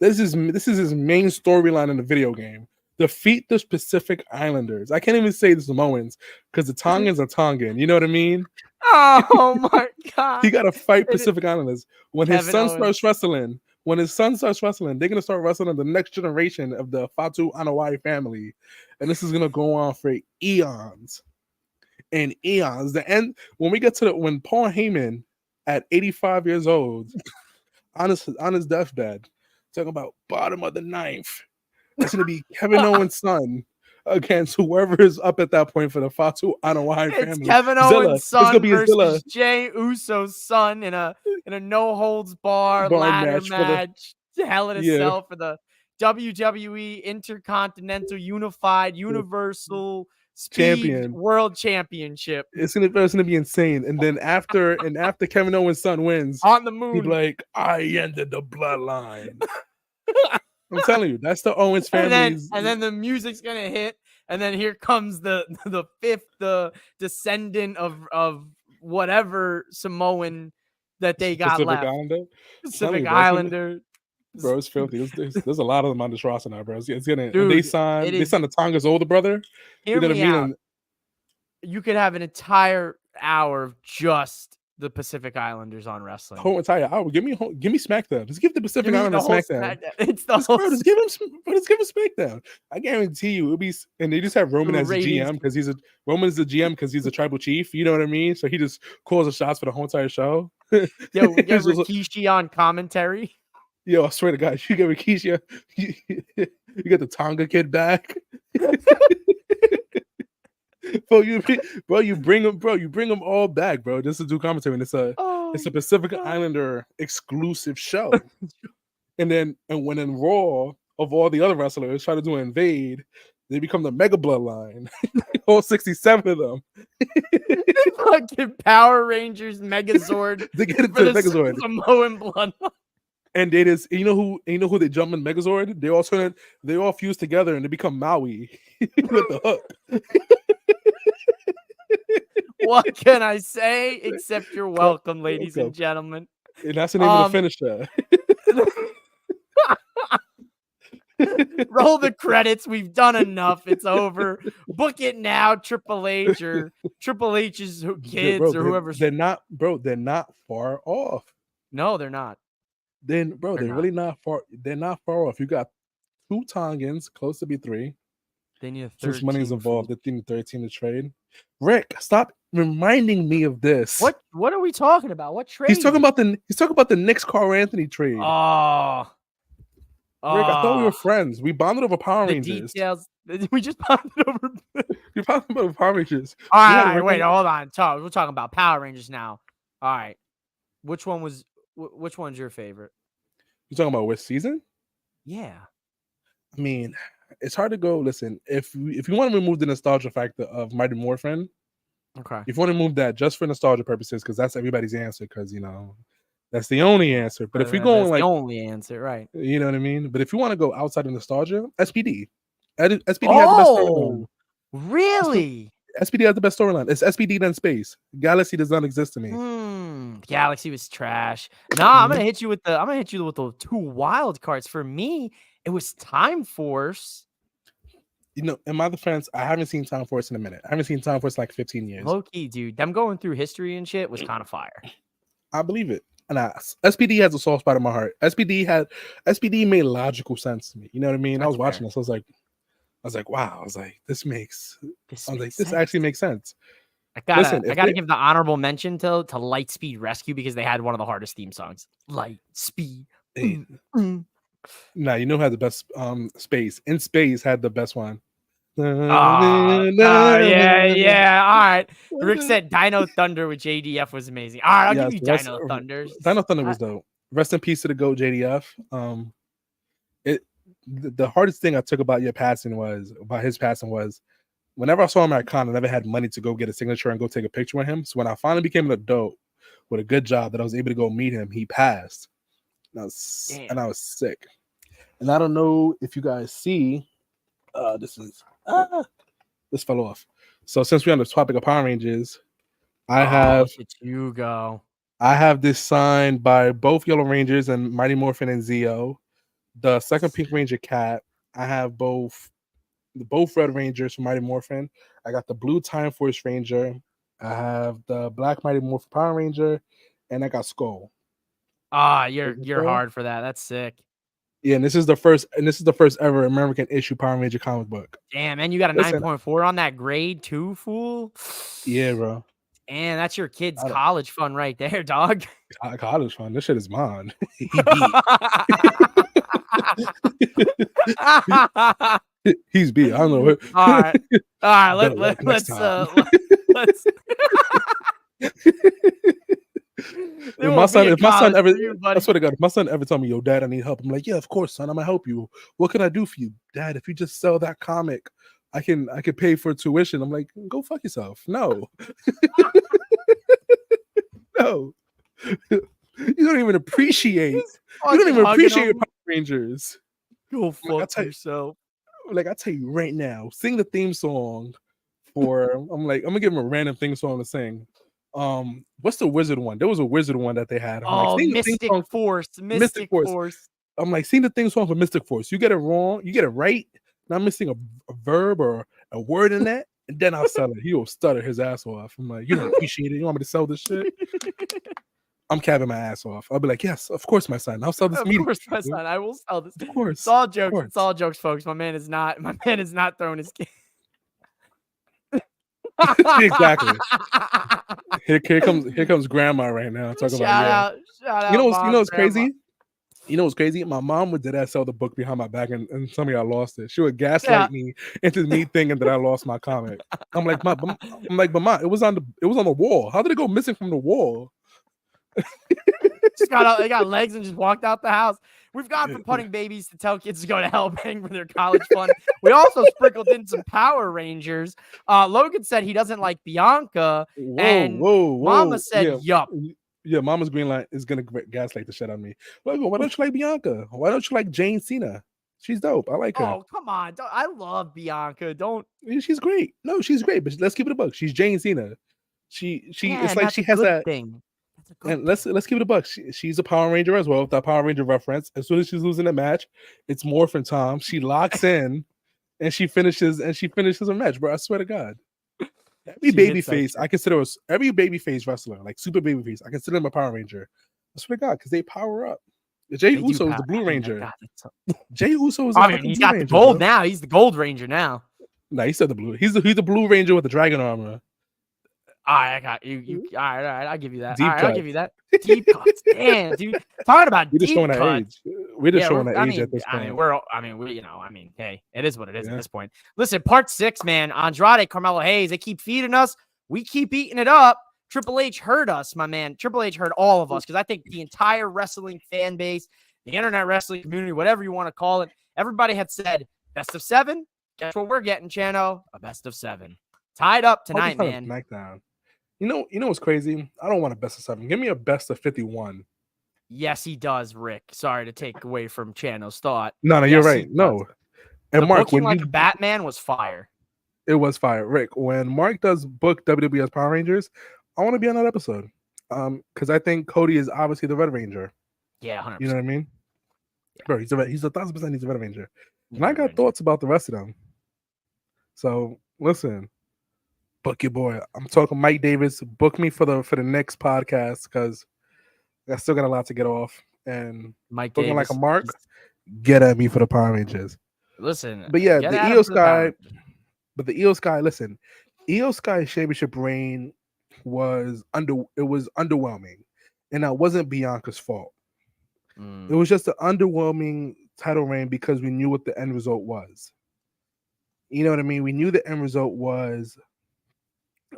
This is his main storyline in the video game. Defeat the Pacific Islanders. I can't even say the Samoans because the Tongans are Tongan. You know what I mean? Oh my god! He got to fight Pacific Islanders. When his son starts wrestling, they're gonna start wrestling the next generation of the Fatu Anawai family, and this is gonna go on for eons and eons. The end when we get to when Paul Heyman at 85 years old on his deathbed, talking about bottom of the ninth. It's going to be Kevin Owens' son against whoever is up at that point for the Fatu Anawai family. It's Kevin Owens' son versus Jey Uso's son in a no holds bar ladder match. Hell in a cell for the WWE Intercontinental Unified Universal Speed World Championship. It's gonna be insane. And then after Kevin Owens' son wins on the moon, he's like, I ended the bloodline. I'm telling you, that's the Owens family. And then the music's gonna hit, and then here comes the fifth descendant of whatever Samoan that they got Pacific left. Islander? Pacific Islander. Bro, it's filthy. There's a lot of them on this roster now, bro. It's gonna. Dude, they signed the Tonga's older brother. Hear me out. You could have an entire hour of just the Pacific Islanders on wrestling. Whole entire hour. Give me SmackDown. Just give the Pacific Islanders SmackDown. It's the whole. Just give him SmackDown. I guarantee you, it'll be. And they just have Roman as a GM because Roman is the GM because he's a tribal chief. You know what I mean? So he just calls the shots for the whole entire show. Yo, we get Rikishi on commentary. Yo, I swear to God, you get Rikishi. You get the Tonga kid back. You bring them all back, bro. Just to do commentary. And it's a Pacific Islander exclusive show. and when Raw of all the other wrestlers try to do Invade, they become the Mega Bloodline. All 67 of them. Fucking Power Rangers Megazord. They get into the Megazord. Samoan Bloodline. And they just, you know who they jump in Megazord? They all fuse together and they become Maui with the hook. What can I say except you're welcome, ladies and gentlemen? And that's the name of the finisher. Roll the credits. We've done enough. It's over. Book it now, Triple H or Triple H's kids or whoever. They're not far off. No, they're not. They're really not far. They're not far off. You got 2 Tongans, close to be 3. They need a 13. Since money's involved, they need 13 to trade. Rick, stop reminding me of this. What are we talking about? What trade? He's talking about the Knicks Carl Anthony trade. Rick, I thought we were friends. We bonded over Power Rangers. Details. We just bonded over. We bonded over Power Rangers. All right, wait, hold on. We're talking about Power Rangers now. All right, which one's your favorite? You talking about which season? Yeah. I mean, it's hard to go. Listen, if you want to remove the nostalgia factor of Mighty Morphin, okay. If you want to move that just for nostalgia purposes, because that's everybody's answer, because that's the only answer. But if you're going like the only answer, right? You know what I mean. But if you want to go outside of nostalgia, SPD has the best storyline. Really? SPD has the best storyline. It's SPD then space. Galaxy does not exist to me. Galaxy was trash. Nah, I'm gonna hit you with the 2 wild cards. For me, it was Time Force. In my defense, I haven't seen Time Force in a minute. I haven't seen Time Force in like 15 years. Low key, dude. Them going through history and shit was kind of fire. I believe it. SPD has a soft spot in my heart. SPD made logical sense to me. You know what I mean? I was watching this. I was like, wow. I was like, this actually makes sense. I gotta give the honorable mention to Lightspeed Rescue because they had one of the hardest theme songs. Lightspeed. Nah, you know who had the best Space. In Space had the best one. Yeah. All right. Rick said Dino Thunder with JDF was amazing. All right, I'll give you Dino Thunder. Dino Thunder was dope. Rest in peace to the GOAT JDF. The hardest thing I took about his passing was whenever I saw him at Con, I never had money to go get a signature and go take a picture with him. So when I finally became an adult with a good job that I was able to go meet him, he passed. And I was sick. And I don't know if you guys see, this fell off. So since we're on the topic of Power Rangers, I have this signed by both Yellow Rangers and Mighty Morphin and Zeo. The second Pink Ranger Cat. I have both Red Rangers from Mighty Morphin. I got the blue Time Force Ranger. I have the black Mighty Morphin Power Ranger, and I got Skull. You're hard for that. That's sick. Yeah, and this is the first ever American issue Power Ranger comic book. Damn, man, you got a 9.4 on that grade too, fool. Yeah, bro. And that's your kid's college fund right there, dog. College fund. This shit is mine. He's beat. I don't know. All right. Let's. If my son ever, I swear to God, if my son ever tell me, "Yo, Dad, I need help," I'm like, "Yeah, of course, son. I'm gonna help you. What can I do for you, Dad? If you just sell that comic, I can pay for tuition." I'm like, "Go fuck yourself." No, no. You don't even appreciate. You don't even appreciate Power Rangers. Go fuck yourself. Like I tell you right now, sing the theme song for. I'm gonna give him a random theme song to sing. What's the wizard one? There was a wizard one that they had. Mystic Force. I'm like, sing the theme song for Mystic Force. You get it wrong, you get it right. Now I'm missing a verb or a word in that, and then I'll sell it. He will stutter his ass off. I'm like, you don't appreciate it. You want me to sell this shit? I'm capping my ass off. I'll be like, yes, of course, my son. I'll sell this. Of course, my son. I will sell this. Of course. It's all jokes. It's all jokes, folks. My man is not throwing his game. Exactly. Here comes grandma right now. Talking about shout out. You know what's crazy? You know what's crazy? My mom would sell the book behind my back, and some of y'all lost it. She would gaslight me into me thinking that I lost my comic. I'm like, but mom, it was on the wall. How did it go missing from the wall? They got legs and just walked out the house. We've gone from putting babies to tell kids to go to hell paying for their college fund. We also sprinkled in some Power Rangers. Logan said he doesn't like Bianca. Whoa. Mama said, yup. Yeah, Mama's green light is gonna gaslight the shit out of me. Logan, why don't you like Bianca? Why don't you like Jane Cena? She's dope. I like her. Oh, come on. I love Bianca. She's great. No, she's great, but let's keep it a buck. She's Jane Cena. It's like she has that thing. And let's keep it a buck. She's a Power Ranger as well. With that Power Ranger reference. As soon as she's losing a match, it's Morphin time. She locks in, and she finishes a match. Bro, I swear to God, every babyface wrestler, like super babyface, I consider them a Power Ranger. I swear to God, because they power up. Jay Uso is the Blue Ranger. Jay Uso is. He's got the gold now. He's the Gold Ranger now. No, he said the blue. He's the Blue Ranger with the dragon armor. All right, I got you. All right, I'll give you that. I'll give you that. Deep cuts. Damn, dude. Talking about deep cuts. We're just showing that age at this point. Hey, it is what it is at this point. Listen, part 6, man. Andrade, Carmelo Hayes, they keep feeding us. We keep eating it up. Triple H heard us, my man. Triple H heard all of us because I think the entire wrestling fan base, the internet wrestling community, whatever you want to call it, everybody had said, best of 7. Guess what we're getting, Chano? A best of 7. Tied up tonight, man. SmackDown. You know what's crazy? I don't want a best of 7. Give me a best of 51. Yes, he does, Rick. Sorry to take away from Chano's thought. No, you're right. No. And Mark, when Batman was fire. It was fire. Rick, when Mark does book WWE's Power Rangers, I want to be on that episode. Because I think Cody is obviously the Red Ranger. Yeah, 100%. You know what I mean? Yeah. Bro, he's 1,000% he's a Red Ranger. And I got thoughts about the rest of them. So listen. Book your boy. I'm talking Mike Davis. Book me for the next podcast because I still got a lot to get off. And Mike looking Davis, like a mark, get at me for the Power Rangers. Listen, but yeah, the Io Sky. But the Io Sky, listen, Io Sky championship reign was underwhelming, and that wasn't Bianca's fault. It was just an underwhelming title reign because we knew what the end result was. You know what I mean? We knew the end result was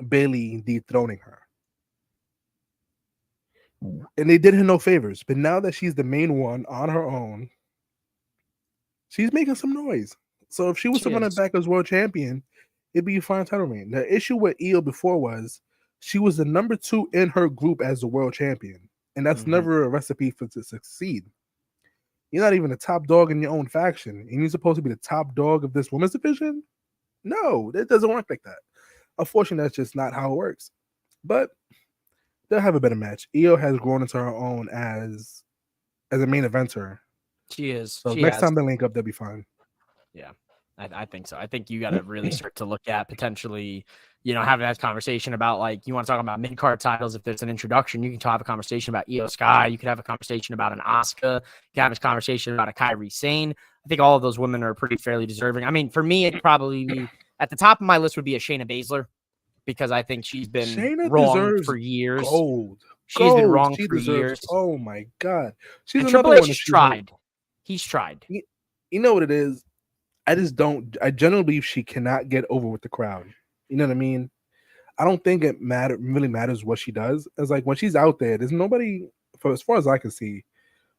Bayley dethroning her. And they did her no favors. But now that she's the main one on her own, she's making some noise. So if she was to run it back as world champion, it'd be a fine title reign. The issue with Io before was she was the number 2 in her group as the world champion. And that's never a recipe for to succeed. You're not even the top dog in your own faction. And you're supposed to be the top dog of this women's division? No, it doesn't work like that. Unfortunately, that's just not how it works. But they'll have a better match. Io has grown into her own as a main eventer. She is. So next time they link up, they'll be fine. Yeah, I think so. I think you got to really start to look at potentially, having that conversation about, like, you want to talk about mid-card titles. If there's an introduction, you can have a conversation about Io Sky. You could have a conversation about an Asuka. You can have a conversation about a Kairi Sane. I think all of those women are pretty fairly deserving. I mean, for me, it'd probably be at the top of my list would be a Shayna Baszler, because I think she's been wrong for years. She's been wrong for years. Oh my God. She's another one that's tried. He's tried. You know what it is? I generally believe she cannot get over with the crowd. You know what I mean? I don't think it really matters what she does. It's like when she's out there, there's nobody, as far as I can see,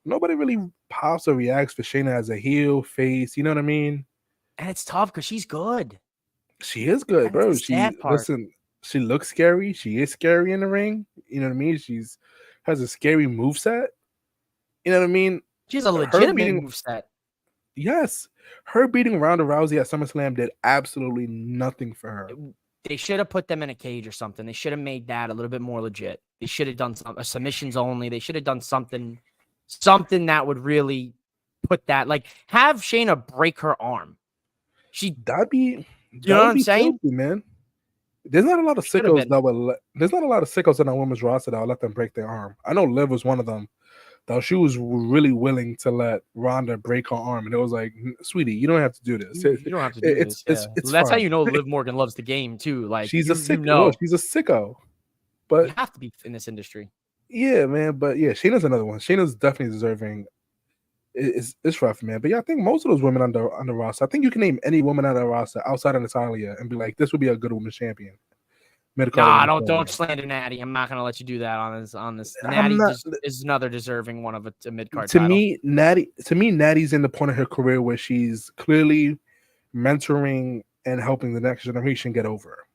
nobody really pops or reacts for Shayna as a heel, face. You know what I mean? And it's tough because she's good. She is good, bro. She looks scary. She is scary in the ring. You know what I mean? She's has a scary moveset. You know what I mean? She has a legitimate moveset. Yes. Her beating Ronda Rousey at SummerSlam did absolutely nothing for her. They should have put them in a cage or something. They should have made that a little bit more legit. They should have done submissions only. They should have done something that would really put that, like, have Shayna break her arm. That'd be, you know what I'm saying, filthy, man. There's not a lot of sickos there's not a lot of sickos in our women's roster that will let them break their arm. I know Liv was one of them. Though she was really willing to let Ronda break her arm, and it was like, sweetie, you don't have to do this. You don't have to do this. Yeah. That's fine. How you know Liv Morgan loves the game too. Like, she's a sicko. She's a sicko. But you have to be in this industry. Yeah, man. But yeah, Shayna's another one. Shayna's definitely deserving. It's rough, man. But yeah, I think most of those women on the roster, I think you can name any woman on the roster outside of Natalia and be like, this would be a good women's champion. Don't slander Natty. I'm not gonna let you do that on this. Natty is another deserving one of a mid-card title. To me, Natty's in the point of her career where she's clearly mentoring and helping the next generation get over.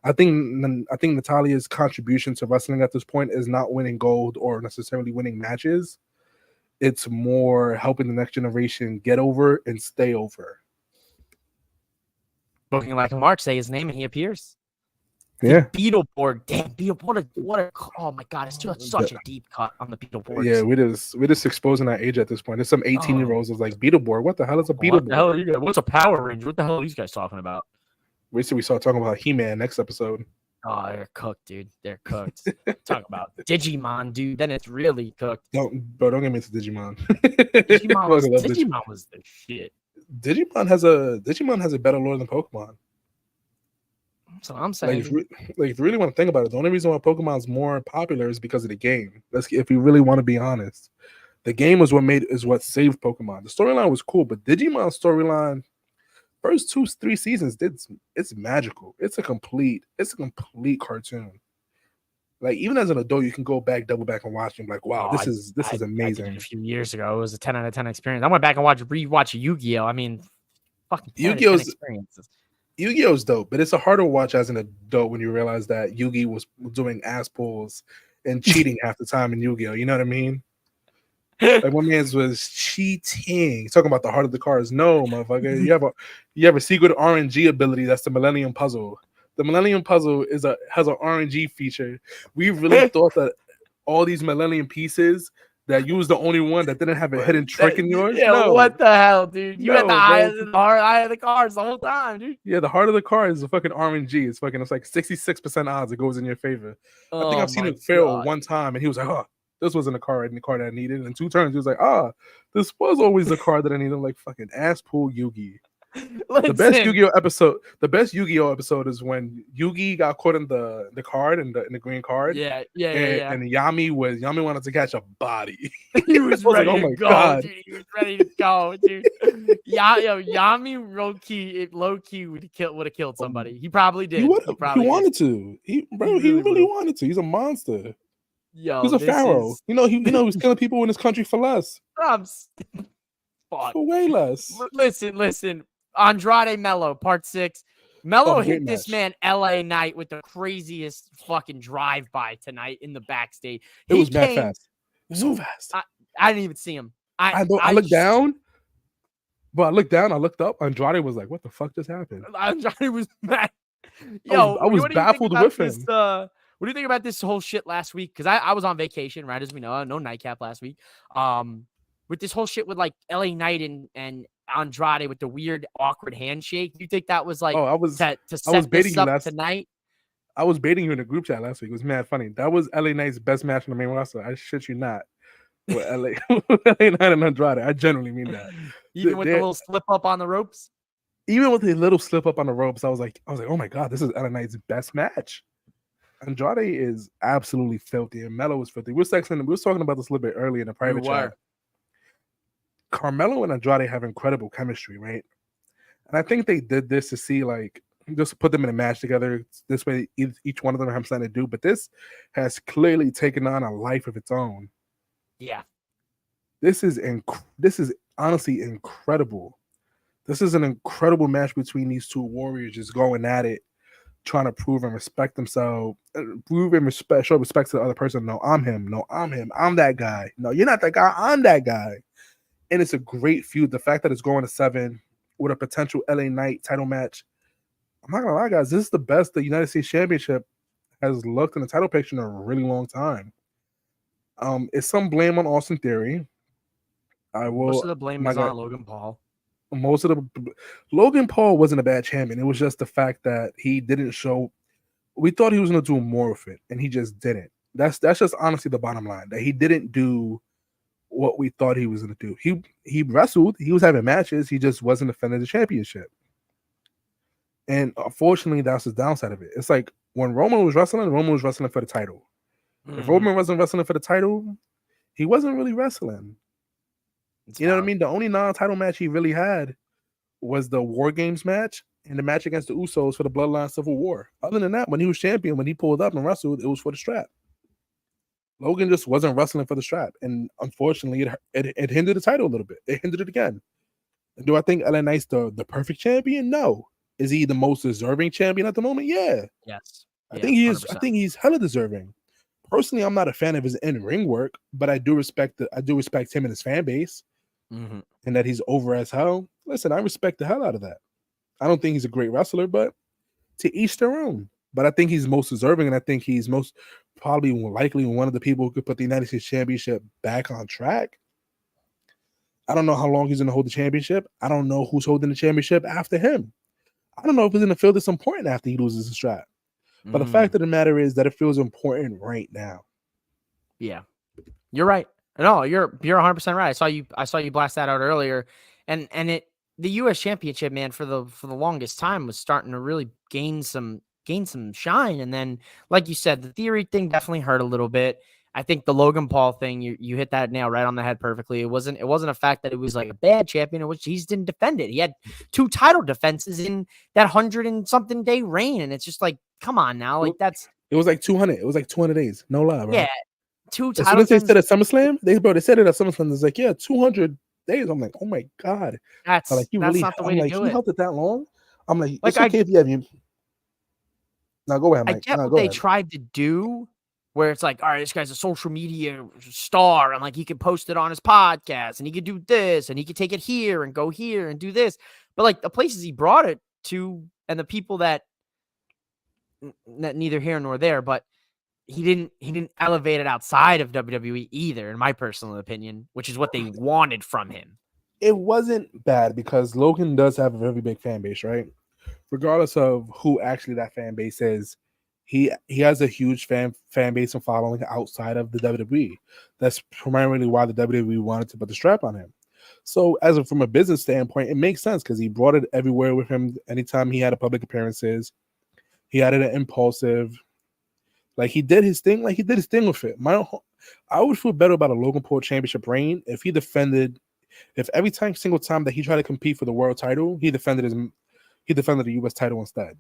I think Natalia's contribution to wrestling at this point is not winning gold or necessarily winning matches. It's more helping the next generation get over and stay over. Looking like Mark, say his name and he appears. Yeah, Beetleborg. Damn, Beetleborg. What a oh my God! It's just such a deep cut on the Beetleborg. Yeah, we're just exposing our age at this point. There's some 18-year-olds that's like, Beetleborg. What the hell is a Beetleborg? What's a Power Ranger? What the hell are these guys talking about? We start talking about He-Man next episode. Oh, they're cooked, dude. They're cooked. Talk about Digimon, dude. Then it's really cooked. Don't get me into Digimon. Digimon was the shit. Digimon has a better lore than Pokemon. So I'm saying, if you really want to think about it, the only reason why Pokemon's more popular is because of the game. If you really want to be honest, the game is what saved Pokemon. The storyline was cool, but Digimon's storyline, first 2-3 seasons, it's magical. It's a complete cartoon. Like, even as an adult, you can double back and watch and be like, wow, this is amazing. I did it a few years ago, it was a 10 out of 10 experience. I went back and rewatch Yu-Gi-Oh. I mean, fucking experiences. Yu-Gi-Oh's dope, but it's a harder watch as an adult when you realize that Yu-Gi was doing ass pulls and cheating half the time in Yu-Gi-Oh. You know what I mean? Like, one man's was cheating. He's talking about the heart of the cards. No, motherfucker. You have a secret RNG ability. That's the Millennium Puzzle. The Millennium Puzzle has an RNG feature. We really thought that all these Millennium pieces, that you was the only one that didn't have a hidden trick in yours? Yeah, no. What the hell, dude? You had the eye of the cards the whole time, dude. Yeah, the heart of the card is a fucking RNG. It's like 66% odds it goes in your favor. I think I've seen it fail one time, and he was like, oh, this wasn't a card that I needed. In 2 turns, he was like, this was always the card that I needed. I'm like, fucking ass pool Yugi. The best Yu-Gi-Oh episode is when Yugi got caught in the card in the green card. Yeah. And Yami wanted to catch a body. He was ready to go, God. dude. He was ready to go, dude. Yami low key would have killed somebody. He probably did. He wanted to. He really wanted to. He's a monster. He's a pharaoh. He was killing people in his country for less. For way less. Listen. Andrade Mello, part 6. Mello hit this match. man LA Knight with the craziest fucking drive-by tonight in the backstage. It was mad fast. So fast. I didn't even see him. I looked down. But I looked down, I looked up. Andrade was like, what the fuck just happened? Andrade was mad. Yo, I was baffled with him. What do you think about this whole shit last week? Because I was on vacation, right? As we know, no nightcap last week. With this whole shit with like LA Knight and Andrade with the weird, awkward handshake. You think that was like I was baiting you up tonight? I was baiting you in the group chat last week. It was mad funny. That was LA Knight's best match on the main roster. I shit you not. With LA Knight and Andrade. I genuinely mean that. Even with the little slip up on the ropes? Even with the little slip up on the ropes, I was like, oh my God, this is LA Knight's best match. Andrade is absolutely filthy, and Melo is filthy. We were talking about this a little bit earlier in the private chat. Carmelo and Andrade have incredible chemistry, right? And I think they did this to see, like, just put them in a match together. This way, each one of them have something to do. But this has clearly taken on a life of its own. Yeah. This is honestly incredible. This is an incredible match between these two warriors just going at it, trying to prove and respect themselves, show respect to the other person. No, I'm him. No, I'm him. I'm that guy. No, you're not that guy. I'm that guy. And it's a great feud. The fact that it's going to 7 with a potential LA Knight title match. I'm not gonna lie, guys. This is the best the United States Championship has looked in the title picture in a really long time. It's some blame on Austin Theory. Most of the blame is on Logan Paul. Logan Paul wasn't a bad champion. It was just the fact that he didn't show. We thought he was gonna do more with it, and he just didn't. That's just honestly the bottom line. That he didn't do what we thought he was going to do. He wrestled. He was having matches. He just wasn't defending the championship. And unfortunately, that's the downside of it. It's like when Roman was wrestling for the title. Mm-hmm. If Roman wasn't wrestling for the title, he wasn't really wrestling. You know what I mean? The only non-title match he really had was the War Games match and the match against the Usos for the Bloodline Civil War. Other than that, when he was champion, when he pulled up and wrestled, it was for the strap. Logan just wasn't wrestling for the strap, and unfortunately, it hindered the title a little bit. It hindered it again. Do I think LA Knight's the perfect champion? No. Is he the most deserving champion at the moment? Yeah. Yes. I think he is. 100%. I think he's hella deserving. Personally, I'm not a fan of his in-ring work, but I do respect him and his fan base, and that he's over as hell. Listen, I respect the hell out of that. I don't think he's a great wrestler, but to each their own. But I think he's most deserving, and I think he's most probably likely one of the people who could put the United States Championship back on track. I don't know how long he's going to hold the championship. I don't know who's holding the championship after him. I don't know if it's going to feel this important after he loses the strap. But the fact of the matter is that it feels important right now. Yeah, you're right. No, you're 100% right. I saw you blast that out earlier, and the U.S. Championship, man, for the longest time was starting to really gain some shine, and then, like you said, the Theory thing definitely hurt a little bit. I think the Logan Paul thing, you hit that nail right on the head perfectly. It wasn't a fact that it was like a bad champion, in which he didn't defend it. He had 2 title defenses in that 100-and-something day reign, and it's just like, come on now, like that's. It was like 200. It was like 200 days. No lie, bro. Yeah, 2 title. As soon as they said at SummerSlam, they said it at SummerSlam. It's like, yeah, 200 days. I'm like, oh my God. That's like, you that's really, not the way I'm to like, do you it. held it that long? I'm like it's okay if you have you. Now go ahead, Mike. I get what they tried to do, where it's like, all right, this guy's a social media star, and like he can post it on his podcast, and he could do this, and he could take it here and go here and do this. But like the places he brought it to, and the people that neither here nor there, but he didn't elevate it outside of WWE either, in my personal opinion, which is what they wanted from him. It wasn't bad because Logan does have a very big fan base, right? Regardless of who actually that fan base is, he has a huge fan base and following outside of the WWE. That's primarily why the WWE wanted to put the strap on him. So from a business standpoint, it makes sense because he brought it everywhere with him. Anytime he had a public appearances, he had it impulsive. Like he did his thing. Like he did his thing with it. I would feel better about a Logan Paul championship reign if every single time that he tried to compete for the world title, he defended the U.S. title instead.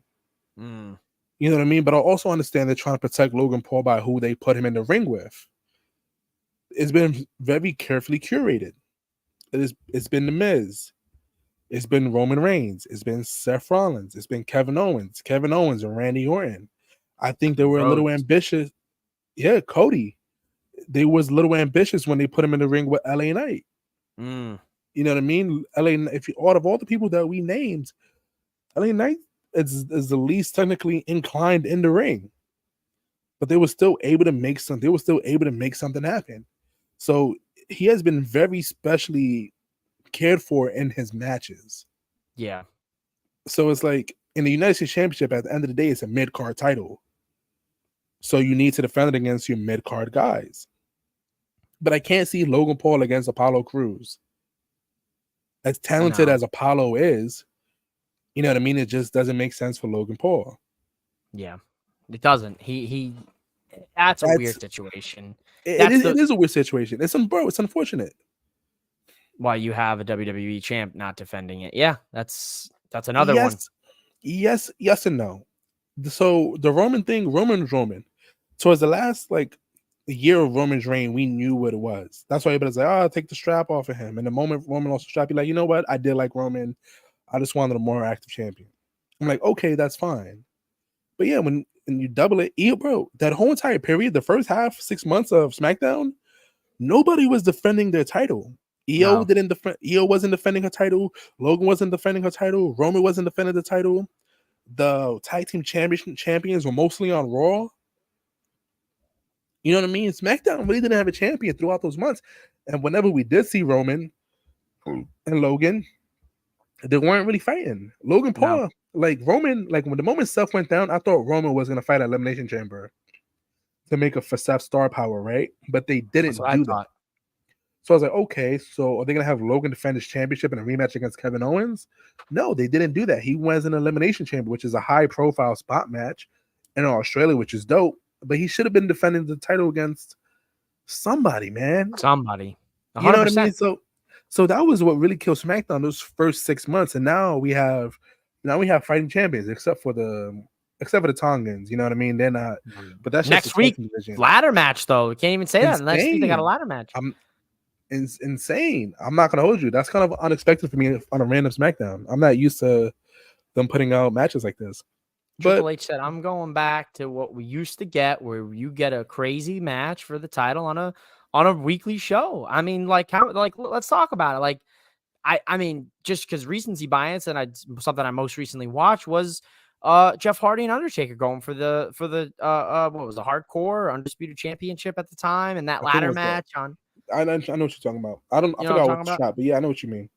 You know what I mean? But I also understand they're trying to protect Logan Paul by who they put him in the ring with. It's been very carefully curated. It's been The Miz. It's been Roman Reigns. It's been Seth Rollins. It's been Kevin Owens and Randy Orton. I think they were a little ambitious. Yeah, Cody. They was a little ambitious when they put him in the ring with LA Knight. You know what I mean? Out of all the people that we named, LA Knight is the least technically inclined in the ring, but they were still able to make something happen. So he has been very specially cared for in his matches. Yeah. So it's like in the United States Championship, at the end of the day, it's a mid-card title. So you need to defend it against your mid-card guys. But I can't see Logan Paul against Apollo Crews. As talented as Apollo is, you know what I mean? It just doesn't make sense for Logan Paul. Yeah, it doesn't. That's a weird situation. It is a weird situation. It's unfortunate. Why you have a WWE champ not defending it? Yeah, that's another one. Yes, and no. So the Roman thing, Roman's Roman. Towards the last year of Roman's reign, we knew what it was. That's why everybody's like, "Oh, take the strap off of him." And the moment Roman lost the strap, you're like, "You know what? I did like Roman. I just wanted a more active champion." I'm like, "Okay, that's fine." But yeah, when you double it, bro, that whole entire period, the first 6 months of SmackDown, nobody was defending their title. EO wasn't defending her title. Logan wasn't defending her title. Roman wasn't defending the title. The tag team champions were mostly on Raw. You know what I mean? SmackDown really didn't have a champion throughout those months. And whenever we did see Roman and Logan, they weren't really fighting. Logan Paul, Roman, when the moment Seth went down, I thought Roman was going to fight at Elimination Chamber to make up for Seth's star power, right? But they didn't do that. So I was like, okay, so are they going to have Logan defend his championship in a rematch against Kevin Owens? No, they didn't do that. He was in Elimination Chamber, which is a high-profile spot match in Australia, which is dope. But he should have been defending the title against somebody, man. Somebody. 100%. You know what I mean? So that was what really killed SmackDown those first 6 months. And now we have fighting champions, except for the Tongans. You know what I mean? They're not. But that's next week. Ladder match, though. We can't even say that. Next week they got a ladder match. It's insane. I'm not gonna hold you. That's kind of unexpected for me on a random SmackDown. I'm not used to them putting out matches like this. Triple H said, "I'm going back to what we used to get, where you get a crazy match for the title on a weekly show." I mean, let's talk about it. I mean, just because recency bias, and something I most recently watched was Jeff Hardy and Undertaker going for the what was the Hardcore Undisputed Championship at the time, and that ladder match on. I know what you're talking about. I forgot what shot, but yeah, I know what you mean.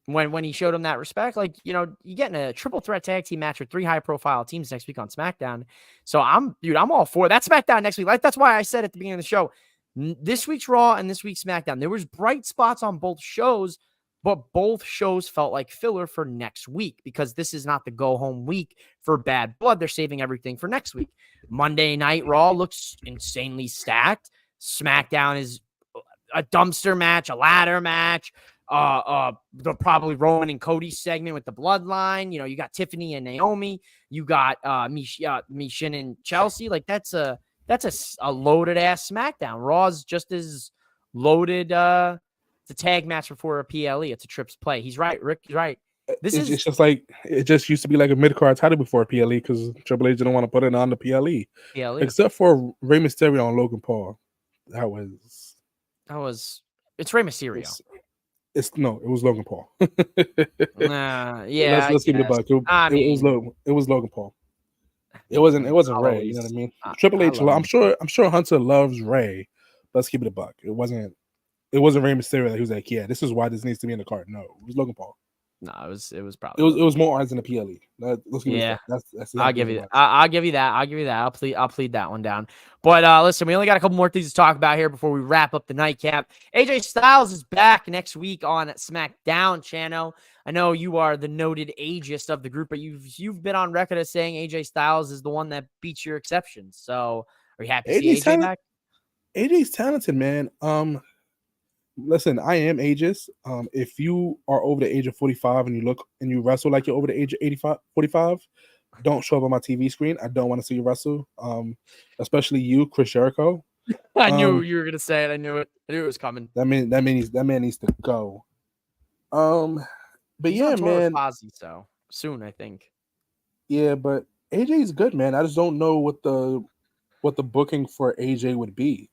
When he showed him that respect, you get in a triple threat tag team match with 3 high profile teams next week on SmackDown. So I'm all for that. SmackDown next week. That's why I said at the beginning of the show, this week's Raw and this week's SmackDown, there was bright spots on both shows, but both shows felt like filler for next week because this is not the go home week for Bad Blood. They're saving everything for next week. Monday Night Raw looks insanely stacked. SmackDown is a dumpster match, a ladder match. The probably Roman and Cody segment with the bloodline. You got Tiffany and Naomi. You got Mishin and Chelsea. That's a loaded ass SmackDown. Raw's just as loaded. It's a tag match before a PLE. It's a trips play. He's right, Rick. He's right. It's just like it just used to be like a mid-card title before PLE because Triple H didn't want to put it on the PLE. Except for Rey Mysterio and Logan Paul. It's Rey Mysterio. It was Logan Paul. Yeah. Let's give it a buck. It was Logan Paul. It wasn't Ray. You know what I mean? Triple H. I'm sure Hunter loves Ray. Let's keep it a buck. It wasn't Rey Mysterio that he was like, yeah, this is why this needs to be in the card. No, it was Logan Paul. No, it was probably it was more odds than the PLE. Let's give yeah. that's exactly I'll give you I'll give you that. I'll give you that. I'll plead that one down. But listen, we only got a couple more things to talk about here before we wrap up the nightcap. AJ Styles is back next week on SmackDown channel. I know you are the noted ageist of the group, but you've been on record as saying AJ Styles is the one that beats your exceptions. So are you happy to see AJ back? AJ's talented, man. Listen, I am ageist. If you are over the age of 45 and you look and you wrestle like you're over the age of 45, don't show up on my TV screen. I don't want to see you wrestle. Especially you, Chris Jericho. I knew you were gonna say it. I knew it. I knew it was coming. That man needs to go. But he's on tour man, with Ozzy, so soon I think. Yeah, but AJ's good, man. I just don't know what the booking for AJ would be.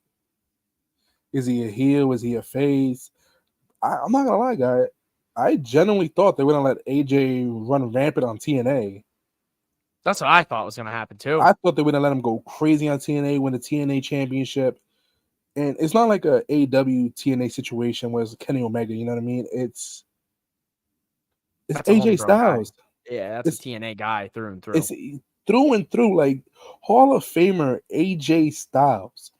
Is he a heel? Is he a face? I'm not gonna lie, guy. I genuinely thought they were gonna let AJ run rampant on TNA. That's what I thought was gonna happen too. I thought they were gonna let him go crazy on TNA, win the TNA championship. And it's not like a AEW TNA situation where it's Kenny Omega, you know what I mean? It's AJ Styles. Guy. Yeah, that's a TNA guy through and through. It's through and through, like Hall of Famer AJ Styles.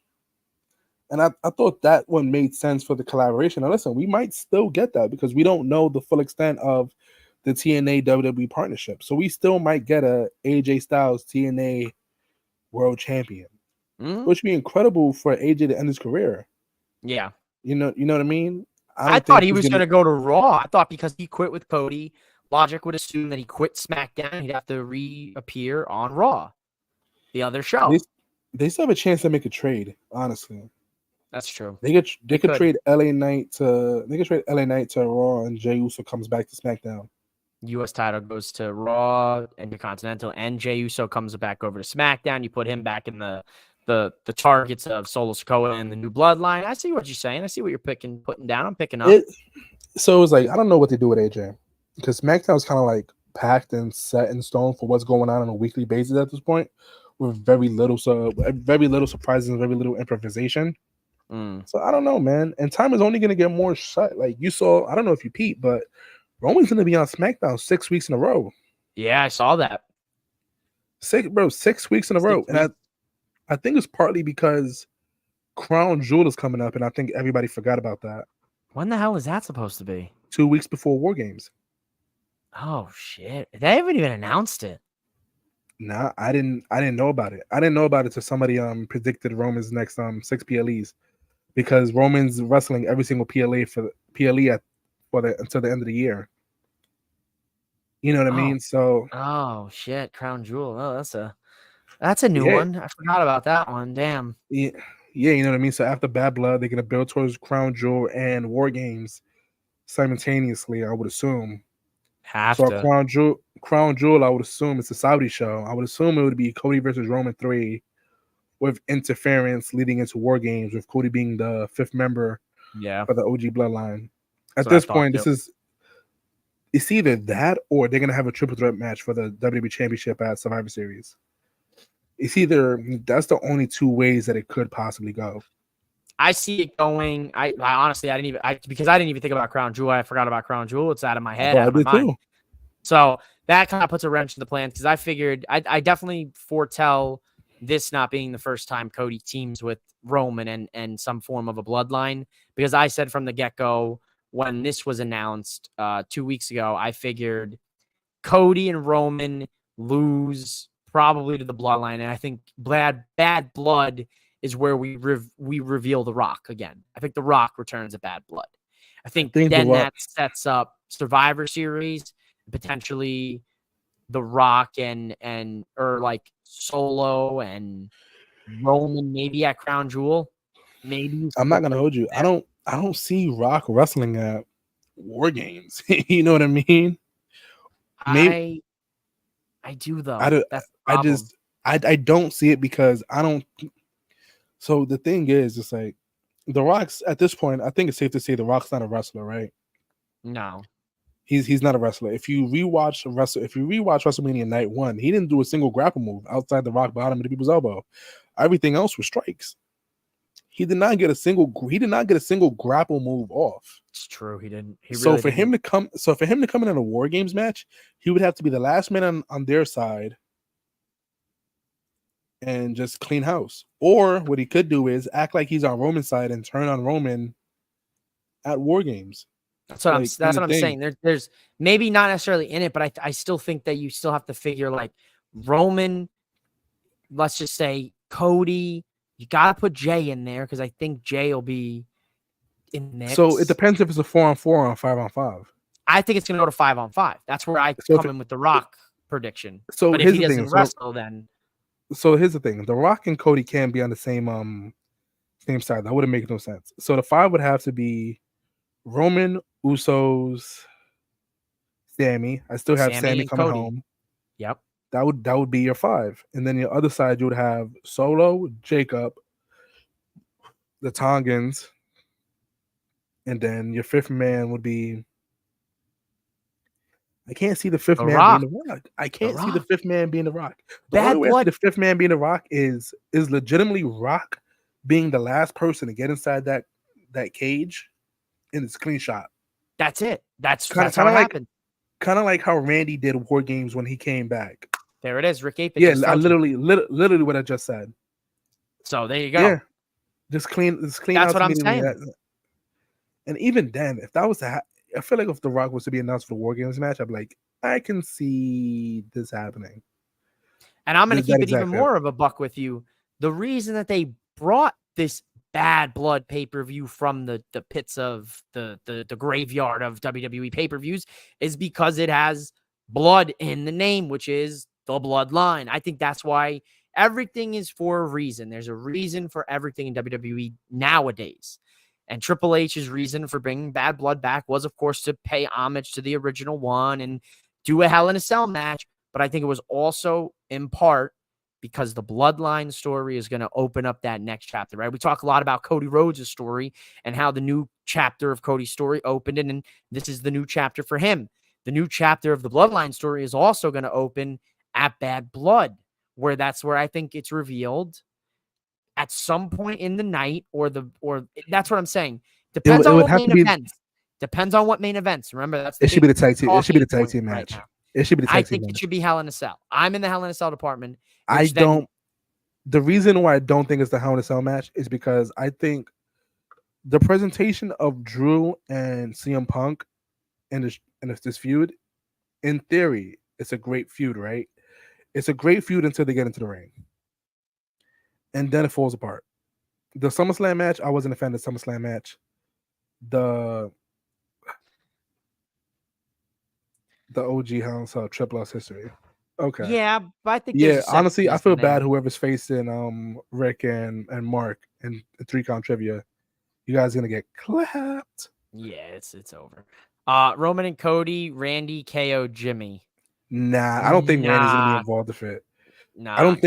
And I thought that one made sense for the collaboration. Now, listen, we might still get that because we don't know the full extent of the TNA WWE partnership. So we still might get a AJ Styles TNA World Champion, which would be incredible for AJ to end his career. Yeah. You know what I mean? I thought he was going to go to Raw. I thought because he quit with Cody, logic would assume that he quit SmackDown. He'd have to reappear on Raw, the other show. They still have a chance to make a trade, honestly. That's true. They could trade LA Knight to Raw, and Jey Uso comes back to SmackDown. U.S. title goes to Raw and Intercontinental, and Jey Uso comes back over to SmackDown. You put him back in the targets of Solo Sikoa and the New Bloodline. I see what you're saying. I see what you're putting down. I'm picking up. So it was like I don't know what they do with AJ because SmackDown is kind of like packed and set in stone for what's going on a weekly basis at this point, with very little surprises and very little improvisation. So I don't know, man. And time is only going to get more shut. Like you saw, I don't know if you peeped, but Roman's going to be on SmackDown 6 weeks in a row. Yeah, I saw that. 6 weeks in a row. And I think it's partly because Crown Jewel is coming up, and I think everybody forgot about that. When the hell is that supposed to be? 2 weeks before War Games. Oh shit! They haven't even announced it. Nah, I didn't know about it. I didn't know about it till somebody predicted Roman's next 6 PLEs. Because Roman's wrestling every single PLE until the end of the year. You know what I mean? So shit, Crown Jewel. Oh, that's a new one. I forgot about that one. Damn. Yeah, you know what I mean? So after Bad Blood, they're gonna build towards Crown Jewel and War Games simultaneously, I would assume. Crown Jewel, I would assume it's a Saudi show. I would assume it would be Cody versus Roman 3. With interference leading into War Games, with Cody being the 5th member for the OG bloodline. At this point, it's either that or they're going to have a triple threat match for the WWE Championship at Survivor Series. That's the only 2 ways that it could possibly go. I see it going. I honestly, because I didn't even think about Crown Jewel. I forgot about Crown Jewel. It's out of my head, out of my mind. So that kind of puts a wrench in the plans because I figured I definitely foretell this not being the first time Cody teams with Roman and some form of a bloodline, because I said from the get-go when this was announced 2 weeks ago, I figured Cody and Roman lose probably to the bloodline, and I think Bad Blood is where we reveal The Rock again. I think The Rock returns at Bad Blood. I think then that sets up Survivor Series, potentially The Rock or like Solo and Roman maybe at Crown Jewel. Maybe I'm not gonna hold you. I don't see Rock wrestling at War Games. You know what I mean? Maybe I do though. I don't see it because I don't. So the thing is, it's like The Rock's at this point. I think it's safe to say The Rock's not a wrestler, right? No. He's not a wrestler. If you rewatch WrestleMania Night 1, he didn't do a single grapple move outside the Rock bottom of the people's elbow. Everything else was strikes. He did not get a single grapple move off. It's true. He didn't. So for him to come in a War Games match, he would have to be the last man on their side and just clean house. Or what he could do is act like he's on Roman's side and turn on Roman at War Games. That's what I'm saying. There's maybe not necessarily in it, but I still think that you still have to figure like Roman, let's just say Cody, you got to put Jay in there because I think Jay will be in the mix. So it depends if it's a 4-on-4 or a 5-on-5. I think it's going to go to 5-on-5. That's where I come in with the Rock prediction. So but if he doesn't wrestle, then. So here's the thing. The Rock and Cody can't be on the same side. That wouldn't make no sense. So the 5 would have to be Roman, Usos, Sammy. I still have Sammy coming Cody. home. Yep. That would be your 5. And then your other side, you would have Solo, Jacob, the Tongans, and then your 5th man would be. I can't see the 5th man being the Rock. I can't see the 5th man being the Rock. The only way I see the 5th man being the Rock is legitimately Rock being the last person to get inside that cage. In his clean shot. That's it. That's how it happened. Kind of like how Randy did War Games when he came back. There it is. Rick Apich. Yeah, I literally what I just said. So there you go. Yeah, just clean. That's what I'm saying. And even then, if that was I feel like if The Rock was to be announced for the War Games match, I'd be like, I can see this happening. And I'm going to keep it even more of a buck with you. The reason that they brought this Bad Blood pay-per-view from the pits of the graveyard of WWE pay-per-views is because it has blood in the name, which is the Bloodline. I think that's why everything is for a reason. There's a reason for everything in WWE nowadays. And Triple H's reason for bringing Bad Blood back was, of course, to pay homage to the original one and do a Hell in a Cell match. But I think it was also in part because the Bloodline story is going to open up that next chapter, right? We talk a lot about Cody Rhodes' story and how the new chapter of Cody's story opened, and this is the new chapter for him. The new chapter of the Bloodline story is also going to open at Bad Blood, where that's where I think it's revealed at some point in the night, or that's what I'm saying. Depends on what main events. Depends on what main events. Remember, that's it should be the tag team. It should be the tag team match. It should be the tag team match. I think it should be Hell in a Cell. I'm in the Hell in a Cell department. The reason why I don't think it's the Hell in a Cell match is because I think the presentation of Drew and CM Punk in this feud, in theory, it's a great feud, right? It's a great feud until they get into the ring. And then it falls apart. The SummerSlam match, I wasn't a fan of the SummerSlam match. The OG Hell in a Cell Triple X history. Okay. Yeah, but I think honestly, I feel bad whoever's facing Rick and Mark in 3-count trivia. You guys are gonna get clapped. Yeah, it's over. Roman and Cody, Randy, KO, Jimmy. Nah, I don't think Randy's gonna be involved with it. Nah, I don't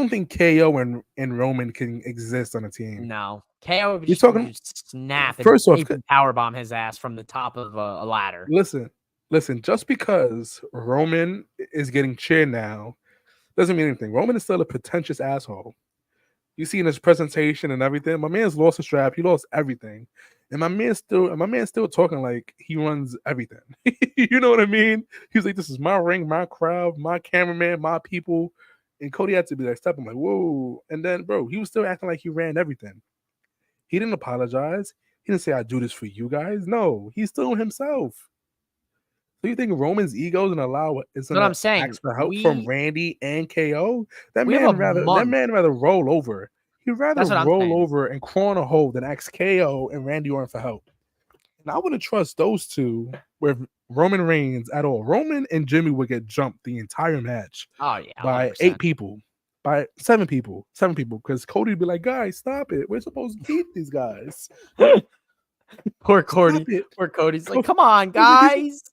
think KO and Roman can exist on a team. No. KO would just snap and first off, powerbomb his ass from the top of a ladder. Listen, just because Roman is getting cheered now doesn't mean anything. Roman is still a pretentious asshole. You see in his presentation and everything, my man's lost a strap. He lost everything. And my man's still talking like he runs everything. You know what I mean? He's like, this is my ring, my crowd, my cameraman, my people. And Cody had to be like, step. I'm like, whoa. And then, bro, he was still acting like he ran everything. He didn't apologize. He didn't say, I do this for you guys. No, he's still himself. So you think Roman's ego is gonna ask for help from Randy and KO? That man rather roll over. He'd rather roll over and crawl in a hole than ask KO and Randy Orton for help. And I wouldn't trust those two with Roman Reigns at all. Roman and Jimmy would get jumped the entire match. Oh yeah, 100%. By 8 people, by 7 people, because Cody would be like, guys, stop it. We're supposed to beat these guys. Poor Cody. Poor Cody's like, come on, guys.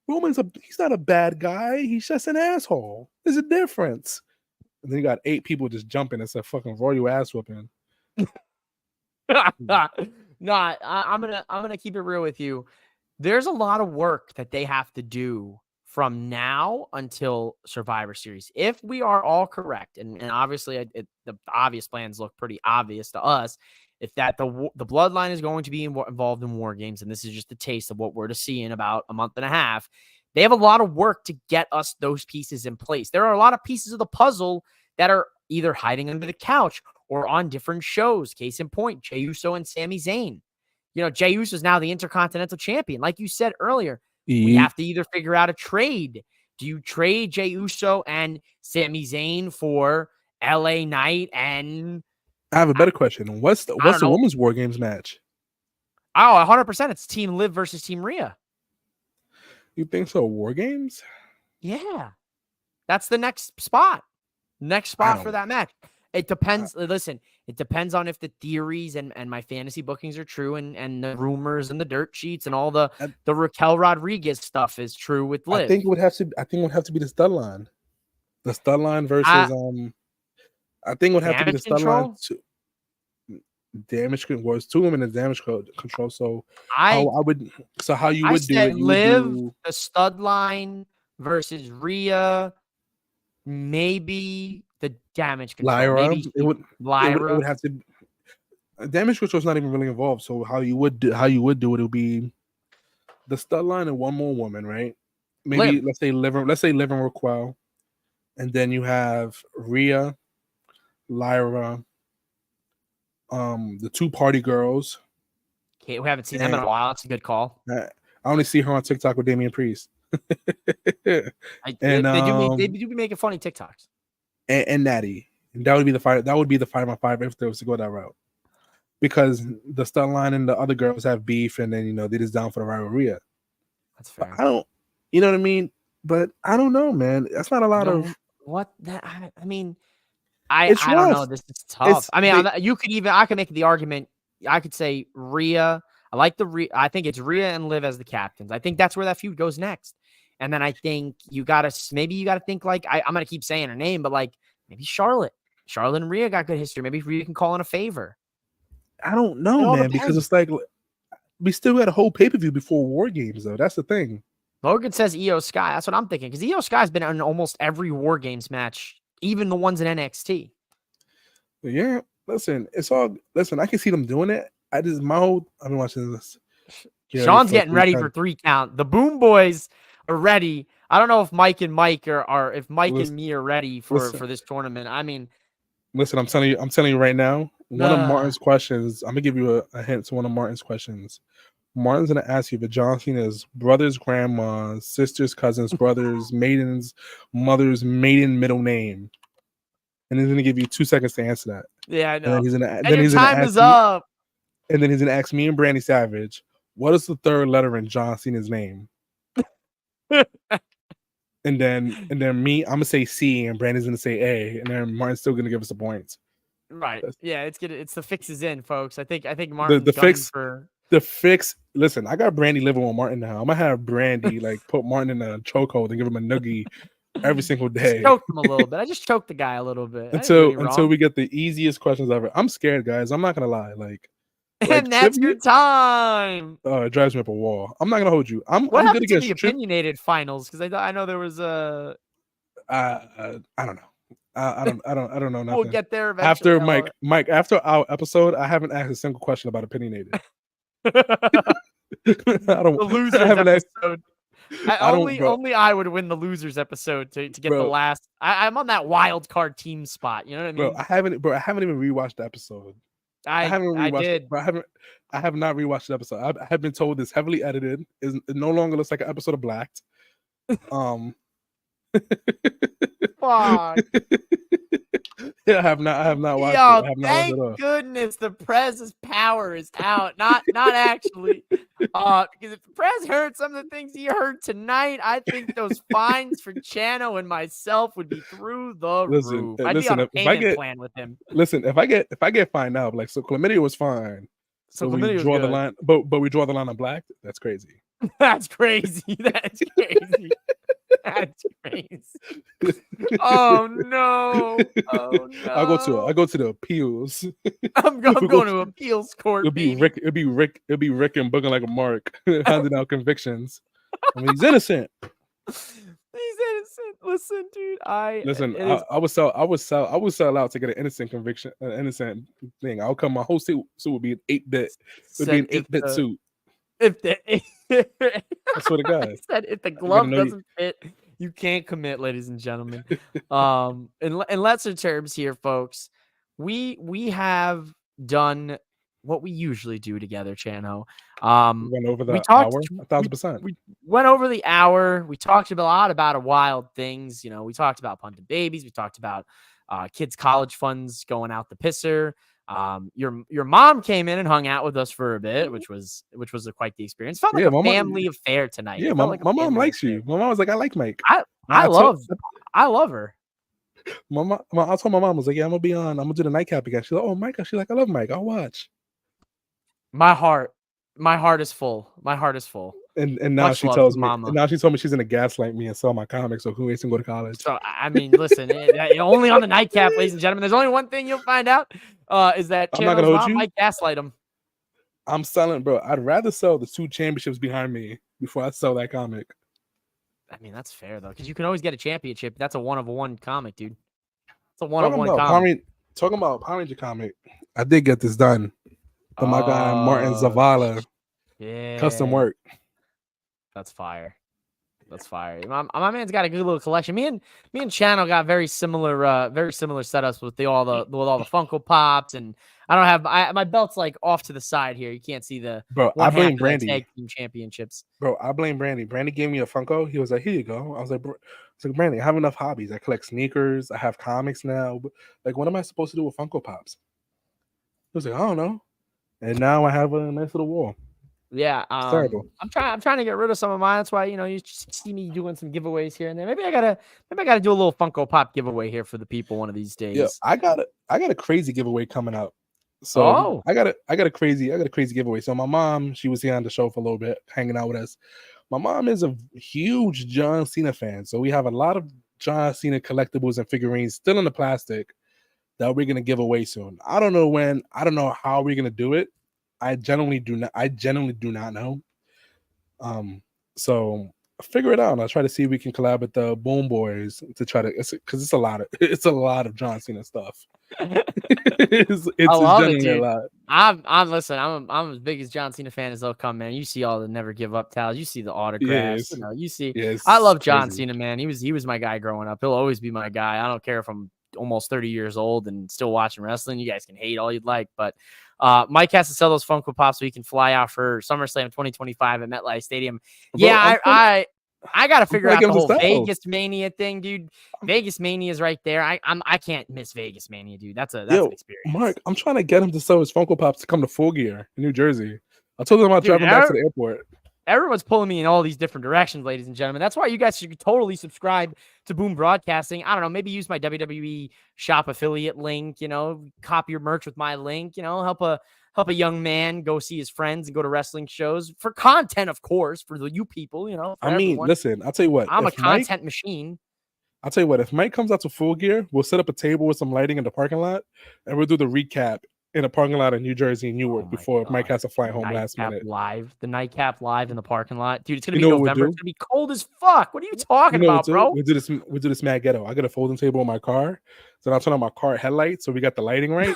He's not a bad guy. He's just an asshole. There's a difference. And then you got 8 people just jumping. It's a fucking royal ass whooping. I'm gonna keep it real with you. There's a lot of work that they have to do from now until Survivor Series. If we are all correct, and obviously the obvious plans look pretty obvious to us, if that the bloodline is going to be involved in War Games, and this is just a taste of what we're to see in about a month and a half, they have a lot of work to get us those pieces in place. There are a lot of pieces of the puzzle that are either hiding under the couch or on different shows. Case in point, Jey Uso and Sami Zayn. Jey Uso is now the Intercontinental Champion. Like you said earlier, we have to either figure out a trade. Do you trade Jey Uso and Sami Zayn for LA Knight? And I have a better question. What's the women's War Games match? Oh, 100%. It's Team Liv versus Team Rhea. You think so? War Games? Yeah. That's the next spot. Next spot for that match. It depends. Listen, it depends on if the theories and my fantasy bookings are true and the rumors and the dirt sheets and all the Raquel Rodriguez stuff is true with Liv. I think it would have to be the stud line. The stud line versus I think it would have to be the stud line. Damage control was 2 women in damage control. So how you would do it? Liv, the stud line versus Rhea, maybe the damage control. Lyra, maybe it would have to. Damage control is not even really involved. So how you would do it would be the stud line and one more woman, right? Maybe let's say Liv and Raquel, and then you have Rhea, Lyra. The 2 party girls. Okay, we haven't seen them in a while. That's a good call. I only see her on TikTok with Damian Priest. They do be making funny TikToks. And Natty. And that would be the 5-on-5 if there was to go that route. Because the stud line and the other girls have beef, and then they're just down for the rivalry. That's fair. I don't, you know what I mean? But I don't know, man. That's not a lot of what that. I mean. I don't know. This is tough. I could make the argument. I could say Rhea. I like I think it's Rhea and Liv as the captains. I think that's where that feud goes next. And then I think you gotta think like I'm gonna keep saying her name, but like maybe Charlotte and Rhea got good history. Maybe Rhea can call in a favor. I don't know, man, because it's like we still got a whole pay-per-view before War Games, though. That's the thing. Logan says Io Sky. That's what I'm thinking, because Io Sky's been in almost every War Games match. Even the ones in NXT. Yeah, listen, I can see them doing it. I've been watching this. Sean's getting ready for 3 count. The Boom Boys are ready. I don't know if Mike and Mike if Mike and me are ready for this tournament. I mean, listen, I'm telling you right now, one of Martin's questions, I'm gonna give you a hint to one of Martin's questions. Martin's gonna ask you if John Cena's brothers, grandmas, sisters, cousins, brothers, maidens, mother's maiden middle name, and he's gonna give you 2 seconds to answer that. Yeah, I know. And your time is up. And then he's gonna ask me and Brandy Savage, what is the 3rd letter in John Cena's name? and then me, I'm gonna say C, and Brandy's gonna say A, and then Martin's still gonna give us the points. Right? Yeah, it's the fix is in, folks. I think Martin the fix. Listen, I got Brandy living with Martin now. I'm gonna have Brandy put Martin in a chokehold and give him a noogie every single day. Just choked him a little bit. I just choked the guy a little bit until we get the easiest questions ever. I'm scared, guys. I'm not gonna lie. And that's your time. It drives me up a wall. I'm not gonna hold you. I'm happened to the opinionated finals? Because I know there was a. I don't know. I don't know nothing. We'll get there eventually. After Mike. After our episode, I haven't asked a single question about opinionated. The losers episode. Only I would win the losers episode to get the last. I'm on that wild card team spot. You know what I mean? I haven't even rewatched the episode. I have not rewatched the episode. I have been told it's heavily edited. It no longer looks like an episode of Blacked. Fuck. Yeah, I have not watched it. Thank goodness the Prez's power is out. Not actually. Because if the Prez heard some of the things he heard tonight, I think those fines for Chano and myself would be through the roof. I'd be on a payment plan with him. Listen, if I get fined out, so chlamydia was fine. So we draw the line, but we draw the line on Black. That's crazy. That's crazy. That's crazy. That's crazy. Oh no! Oh no! I go to the appeals. I'm going to appeals court. It'll be Rick and booking like a mark, handing out convictions. I mean, he's innocent. He's innocent. Listen, dude. I would sell out to get an innocent conviction, an innocent thing. I'll come. My whole suit would be an 8-bit. It would be an 8-bit suit. If the I swear to God. I said if the glove doesn't fit, you can't commit, ladies and gentlemen. In lesser terms here, folks, we have done what we usually do together, Chano. We went over the hour, 1,000%. We went over the hour. We talked a lot about wild things. You know, we talked about punting babies. We talked about kids' college funds going out the pisser. Your mom came in and hung out with us for a bit, which was quite the experience. Felt like a family affair tonight. Yeah, my mom likes you. My mom was like, I like Mike. I love her. I told my mom, I was like, yeah, I'm gonna do the nightcap again. She's like, oh, Mike. She's like, I love Mike. I'll watch. My heart is full. My heart is full. And now she tells me, Mama. And now she told me she's gonna gaslight me and sell my comics. So who ain't gonna go to college? So I mean, listen, only on the nightcap, ladies and gentlemen. There's only one thing you'll find out is that Channel's mom might gaslight him. I'm selling, bro. I'd rather sell the 2 championships behind me before I sell that comic. I mean, that's fair though, because you can always get a championship. That's a 1-of-1 comic, dude. It's a 1-of-1 comic. Talking about Power Ranger comic, I did get this done. But my guy Martin Zavala, custom work. That's fire. That's fire. My man's got a good little collection. Me and Channel got very similar setups with all the Funko Pops, and I don't have my belt's like off to the side here. You can't see the I blame Brandy. Tag team championships. Bro, I blame Brandy. Brandy gave me a Funko. He was like, "Here you go." I was like, Brandy, I have enough hobbies. I collect sneakers. I have comics now. Like, what am I supposed to do with Funko Pops? He was like, I don't know. And now I have a nice little wall. Yeah, terrible. I'm trying to get rid of some of mine. That's why you just see me doing some giveaways here and there. Maybe I gotta do a little Funko Pop giveaway here for the people one of these days. Yeah, I got a crazy giveaway coming up. So I got a crazy giveaway. So my mom, she was here on the show for a little bit, hanging out with us. My mom is a huge John Cena fan, so we have a lot of John Cena collectibles and figurines still in the plastic that we're gonna give away soon. I don't know when. I don't know how we're gonna do it. I genuinely do not know. So figure it out. I'll try to see if we can collab with the Boom Boys to try to, because it's a lot of John Cena stuff. it's genuinely a lot. I'm as big as John Cena fan as they'll come, man. You see all the never give up towels. You see the autographs. Yes. I love John Cena, man. He was my guy growing up. He'll always be my guy. I don't care if I'm almost 30 years old and still watching wrestling. You guys can hate all you'd like, but Mike has to sell those Funko Pops so he can fly out for SummerSlam 2025 at MetLife Stadium. Bro, I got to figure out the whole Vegas Mania thing, dude. Vegas Mania is right there. I can't miss Vegas Mania, dude. That's an experience. Mark, I'm trying to get him to sell his Funko Pops to come to Full Gear in New Jersey. I told him I'll drive him back to the airport. Everyone's pulling me in all these different directions, ladies and gentlemen. That's why you guys should totally subscribe to Boom Broadcasting. I don't know, maybe use my WWE shop affiliate link, copy your merch with my link, help a young man go see his friends and go to wrestling shows for content, of course, for you people, everyone. Listen, I'll tell you what. I'm a content machine. I'll tell you what, if Mike comes out to Full Gear, we'll set up a table with some lighting in the parking lot and we'll do the recap in a parking lot in New Jersey and Newark before Mike has to fly home last minute. The Nightcap live in the parking lot. Dude, it's going to be November. It's going to be cold as fuck. What are you talking about, bro? We do this mad ghetto. I got a folding table in my car. So I'll turn on my car headlights so we got the lighting right.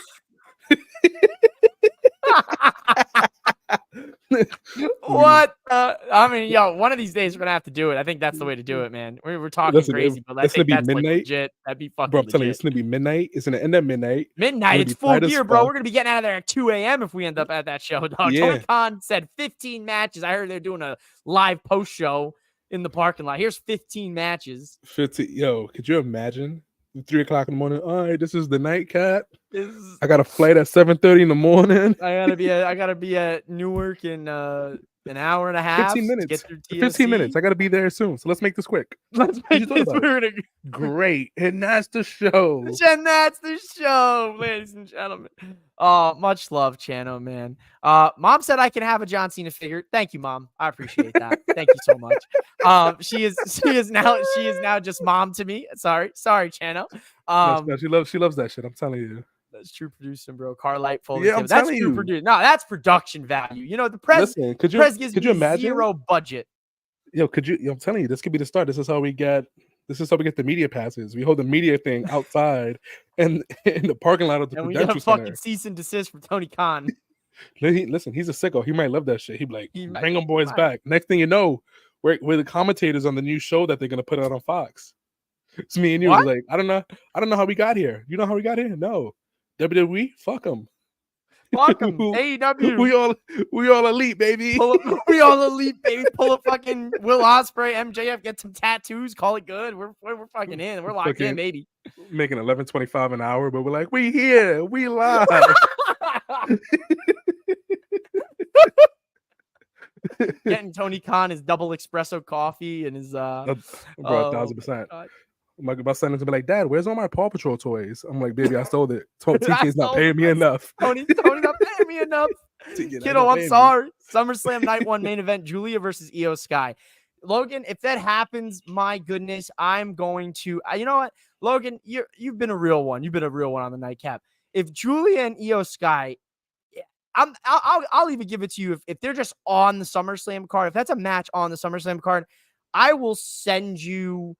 What? One of these days we're gonna have to do it. I think that's the way to do it, man. We're talking crazy, but I think that's midnight. Like legit. That'd be fucking. Bro, I'm telling you, it's gonna be midnight. It's gonna end at midnight. It's Full Gear, bro. We're gonna be getting out of there at 2 a.m. if we end up at that show, dog. Yeah. Tony Khan said 15 matches. I heard they're doing a live post show in the parking lot. Here's 15 matches. 15. Yo, could you imagine? 3 o'clock in the morning. All right, this is the Nightcap. I got a flight at 7:30 in the morning. I gotta be at Newark in an hour and a half. 15 minutes. 15 minutes. I gotta be there soon. So let's make this quick. Great. And that's the show. Ladies and gentlemen. Much love, Chano, man. Mom said I can have a John Cena figure. Thank you, Mom. I appreciate that. Thank you so much. She is now just mom to me. Sorry, Chano. No, she loves that shit. I'm telling you. That's true producing, bro. Car light full. Yeah, that's true producing. No, that's production value. The press. Listen, could you gives me imagine? zero budget. Yo, could you? Yo, I'm telling you, this could be the start. This is how we get the media passes. We hold the media thing outside and in the parking lot of the and we get a Prudential fucking Center. cease and desist from Tony Khan. Listen, he's a sicko. He might love that shit. He'd be like, bring them boys might. back. Next thing you know, we're the commentators on the new show that they're gonna put out on Fox. It's me and you. Was like, I don't know how we got here. You know how we got here? No, WWE, fuck them. Fuck them. AEW. We all elite, baby. We all elite, baby. Pull a fucking Will Ospreay, MJF, get some tattoos, call it good. We're fucking in. We're locked in, baby. Making $11.25 an hour, but we're like, we here, we live. Getting Tony Khan his double espresso coffee and his bro, 1,000%. My son is be like, Dad, where's all my Paw Patrol toys? I'm like, baby, I sold it. TK's not paying me enough. Tony not paying me enough. Kiddo, I'm sorry. SummerSlam Night 1 main event, Julia versus Io Sky. Logan, if that happens, my goodness, I'm going to. You know what, Logan, you've been a real one. You've been a real one on the Nightcap. If Julia and Io Sky, I'll even give it to you if they're just on the SummerSlam card. If that's a match on the SummerSlam card, I will send you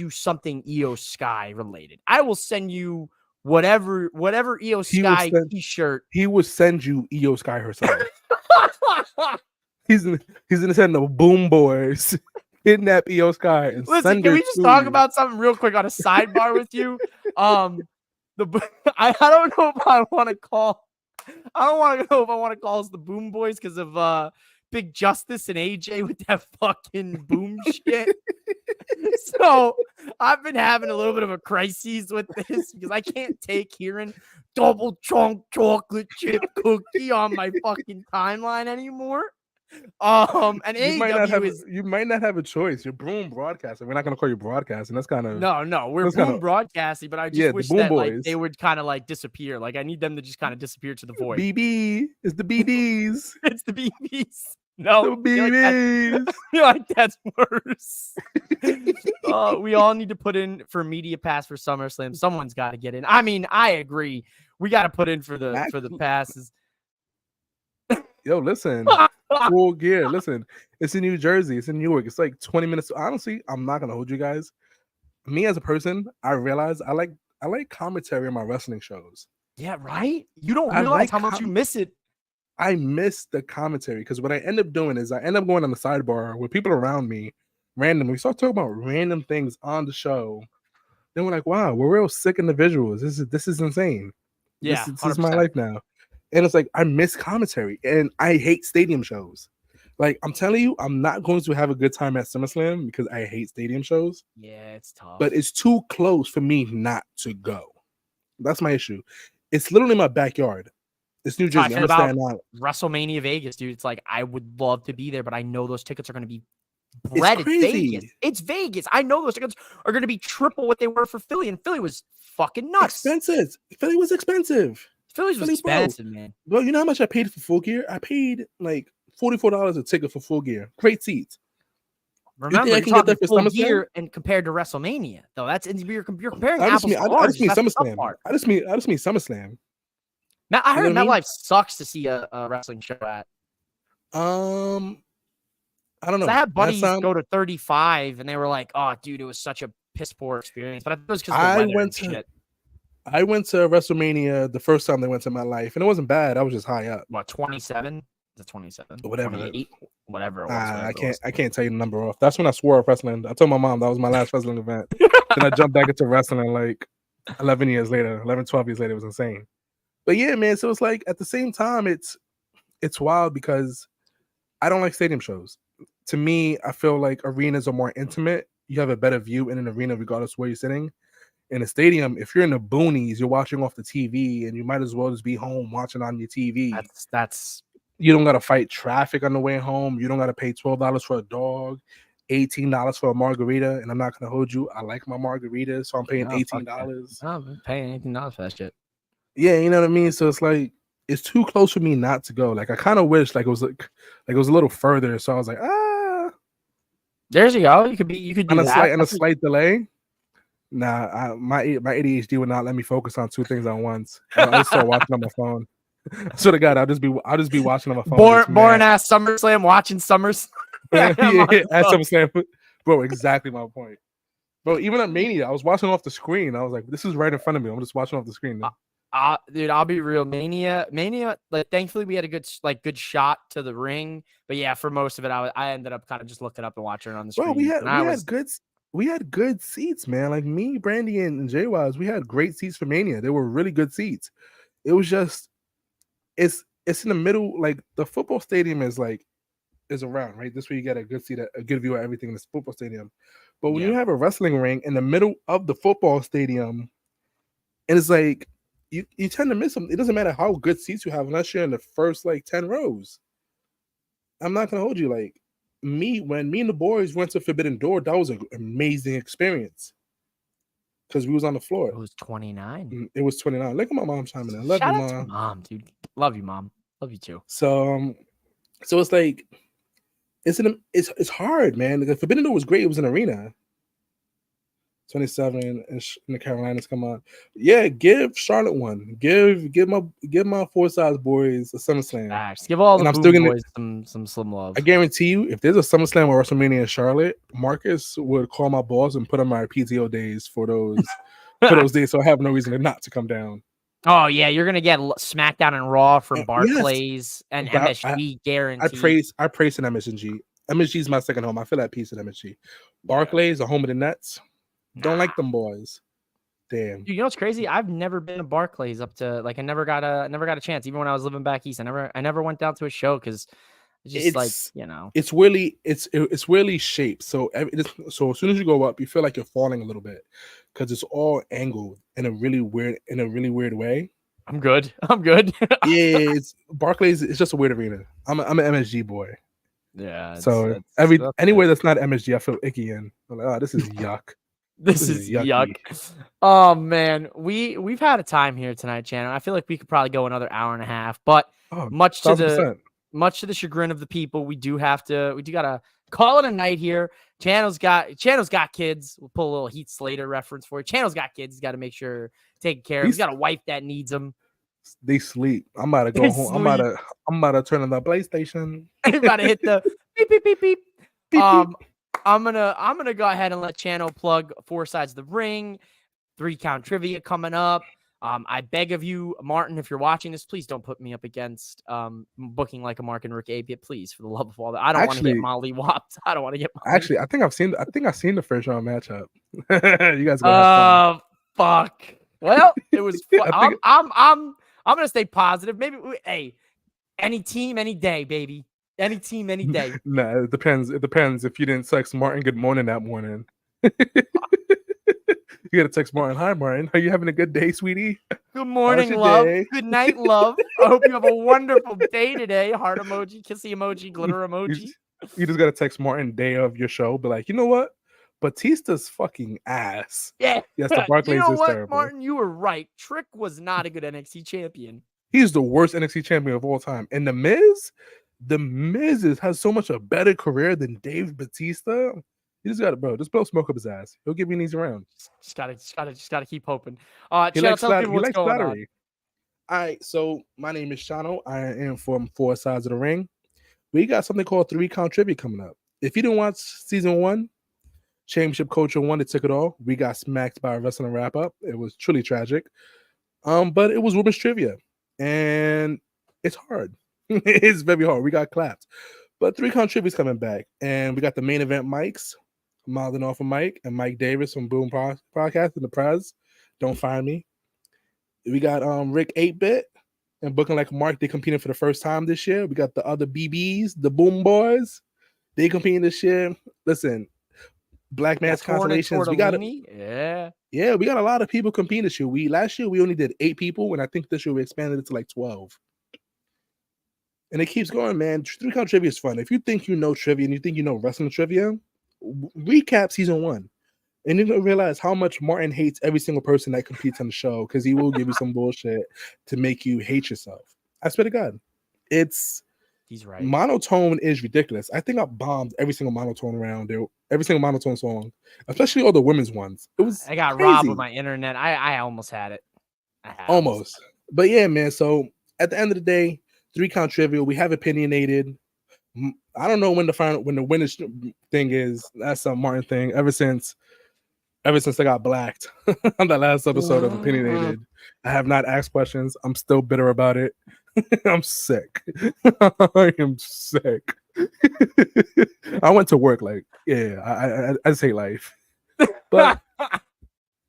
something Io Sky related. I will send you whatever Io Sky t-shirt. He will send you Io Sky herself. He's gonna send the Boom Boys, kidnap Io Sky, and listen. Can we just talk about something real quick on a sidebar with you? I don't know if I want to call. I don't know if I want to call us the Boom Boys because of Big Justice and AJ with that fucking boom shit. So I've been having a little bit of a crisis with this because I can't take hearing double chunk chocolate chip cookie on my fucking timeline anymore. And you might not have a choice. You're Boom Broadcasting. We're not gonna call you Broadcasting. That's kind of no. We're Boom Broadcasting, but I just wish that like they would kind of like disappear. Like I need them to just kind of disappear to the void. BB, it's the BBs. It's the BBs. No, the BBs. I feel like that's worse. We all need to put in for media pass for SummerSlam. Someone's got to get in. I mean, I agree. We got to put in for the passes. Yo, listen. Full gear. Listen, it's in New Jersey. It's in Newark. It's like 20 minutes. Honestly, I'm not gonna hold you guys. Me as a person, I realize I like commentary on my wrestling shows. Yeah, right. You don't realize how much you miss it. I miss the commentary because what I end up doing is I end up going on the sidebar with people around me randomly. We start talking about random things on the show. Then we're like, wow, we're real sick individuals. This is insane. Yeah, this is my life now. And it's like, I miss commentary and I hate stadium shows. Like, I'm telling you, I'm not going to have a good time at SummerSlam because I hate stadium shows. Yeah, it's tough. But it's too close for me not to go. That's my issue. It's literally my backyard. It's New Jersey. I'm about WrestleMania Vegas, dude. It's like, I would love to be there, but I know those tickets are going to be bread. It's Vegas. It's Vegas. I know those tickets are going to be triple what they were for Philly, and Philly was fucking nuts. Expensive. Philly was expensive. Philly was expensive, man. Well, you know how much I paid for full gear? I paid like $44 a ticket for full gear. Great seats. Remember, you're talking full gear and compared to WrestleMania, though. That's you're comparing apples to oranges. I just mean SummerSlam. Now, I heard MetLife sucks to see a wrestling show at. I don't know. I had buddies go to 35, and they were like, "Oh, dude, it was such a piss poor experience." But I think it was because I went to WrestleMania the first time they went to MetLife, and it wasn't bad. I was just high up. What, 27? Is it 27? Whatever. 28? Whatever it was. I can't tell you the number off. That's when I swore off wrestling. I told my mom that was my last wrestling event. Then I jumped back into wrestling like 12 years later. It was insane. But yeah, man. So it's like at the same time, it's wild because I don't like stadium shows. To me, I feel like arenas are more intimate. You have a better view in an arena regardless of where you're sitting. In a stadium, if you're in the boonies, you're watching off the TV, and you might as well just be home watching on your TV. That's you don't got to fight traffic on the way home. You don't got to pay $12 for a dog, $18 for a margarita. And I'm not gonna hold you. I like my margaritas, so I'm paying $18. I'm paying $18 for that shit. Yeah, you know what I mean. So it's like it's too close for me not to go. Like I kind of wish it was a little further. So I was like, There's you go. You could do that. A slight delay. Nah, my ADHD would not let me focus on two things at once. I was still watching on my phone. I swear to God, I'll just be watching on my phone. Boring ass SummerSlam, watching SummerSlam. Yeah, at SummerSlam, bro. Exactly my point, bro. Even at Mania, I was watching off the screen. I was like, "This is right in front of me." I'm just watching off the screen now. Dude, I'll be real. Mania. Like, thankfully, we had a good shot to the ring. But yeah, for most of it, I ended up kind of just looking up and watching it on the screen. Bro, we had good seats, man. Like me, Brandy, and J-Wise, we had great seats for Mania. They were really good seats. It was just, it's in the middle. Like the football stadium is around, right? This way you get a good seat, a good view of everything in this football stadium. But when you have a wrestling ring in the middle of the football stadium, and it's like you tend to miss them. It doesn't matter how good seats you have unless you're in the first 10 rows. I'm not gonna hold you. Like when me and the boys went to Forbidden Door, that was an amazing experience because we was on the floor. It was 29. It was 29. Look at my mom chiming in. Love you, Mom. Mom, dude. Love you, Mom. Love you too. So it's like it's hard, man. The Forbidden Door was great. It was an arena. 27 in the Carolinas. Come on, yeah. Give Charlotte one. Give my 4 size boys a SummerSlam. Gosh, give all the Boom boys some slim love. I guarantee you, if there's a SummerSlam or WrestleMania in Charlotte, Marcus would call my boss and put on my PTO days for those days. So I have no reason not to come down. Oh yeah, you're gonna get SmackDown and Raw from Barclays and MSG guaranteed. I praise an MSG. MSG is my second home. I feel at peace at MSG. Barclays, the home of the Nets. Don't like them boys. Damn. Dude, you know what's crazy? I've never been to Barclays up to I never got a chance. Even when I was living back east, I never went down to a show because it's really shaped. So as soon as you go up, you feel like you're falling a little bit because it's all angled in a really weird way. I'm good. Yeah, Barclays. It's just a weird arena. I'm an MSG boy. Yeah. So anywhere that's not MSG, I feel icky in. I'm like, oh, this is yuck. This is yuck. Oh man, we've had a time here tonight, Shannon. I feel like we could probably go another hour and a half, but much to the chagrin of the people, we gotta call it a night here. Channel's got kids. We'll pull a little Heath Slater reference for you. Channel's got kids. He's got to make sure taking care of. He's got a wife that needs him. They sleep. I'm about to go home. I'm about to turn on the PlayStation. I'm about to hit the beep beep beep beep. I'm gonna go ahead and let Channel plug 4 Sides of the Ring, 3 Count Trivia coming up. I beg of you, Martin, if you're watching this, please don't put me up against booking like a Mark and Rick Ape, please, for the love of all that. I don't want to get Molly whopped. I don't want to get Molly. Actually, I think I've seen the first round matchup. You guys go. Fuck. Well, it was fun. I'm gonna stay positive. Maybe any team, any day, baby. Any team, any day. Nah, it depends. It depends if you didn't text Martin good morning that morning. You gotta text Martin. Hi, Martin. Are you having a good day, sweetie? Good morning, love. Day? Good night, love. I hope you have a wonderful day today. Heart emoji, kissy emoji, glitter emoji. You just gotta text Martin day of your show. Be like, you know what? Batista's fucking ass. Yeah. Yes, the Barclays you know is what, terrible. Martin, you were right. Trick was not a good NXT champion. He's the worst NXT champion of all time. And The Miz has so much a better career than Dave Batista. You just got to, just blow smoke up his ass. He'll give you an easy round. Just gotta keep hoping. He likes flattery. All right, so my name is Shano. I am from 4 Sides of the Ring. We got something called 3 Count Trivia coming up. If you didn't watch season 1, Championship Culture 1, it took it all. We got smacked by a wrestling wrap up. It was truly tragic. But it was women's trivia, and it's hard. It's very hard. We got clapped. But 3 Count Trivia is coming back, and we got the main event mics, mouthing off of Mike and Mike Davis from Boom Podcast and the Prez. Don't find me. We got Rick 8-Bit and Booking Like a Mark. They competing for the first time this year. We got the other BBs, the Boom Boys. They competing this year. Listen, Black Mass Constellations. We got we got a lot of people competing this year. Last year we only did 8 people, and I think this year we expanded it to like 12. And it keeps going, man. 3 Count Trivia is fun. If you think you know trivia and you think you know wrestling trivia, recap season 1. And you're going to realize how much Martin hates every single person that competes on the show, because he will give you some bullshit to make you hate yourself. I swear to God. He's right. Monotone is ridiculous. I think I bombed every single monotone round there, every single monotone song, especially all the women's ones. I got robbed with my internet. I almost had it. Almost. But yeah, man. So at the end of the day, 3-count trivia. We have opinionated. I don't know when the winner's thing is. That's a Martin thing. Ever since I got blacked on the last episode of Opinionated, I have not asked questions. I'm still bitter about it. I'm sick. I am sick. I went to work like, I just hate life. But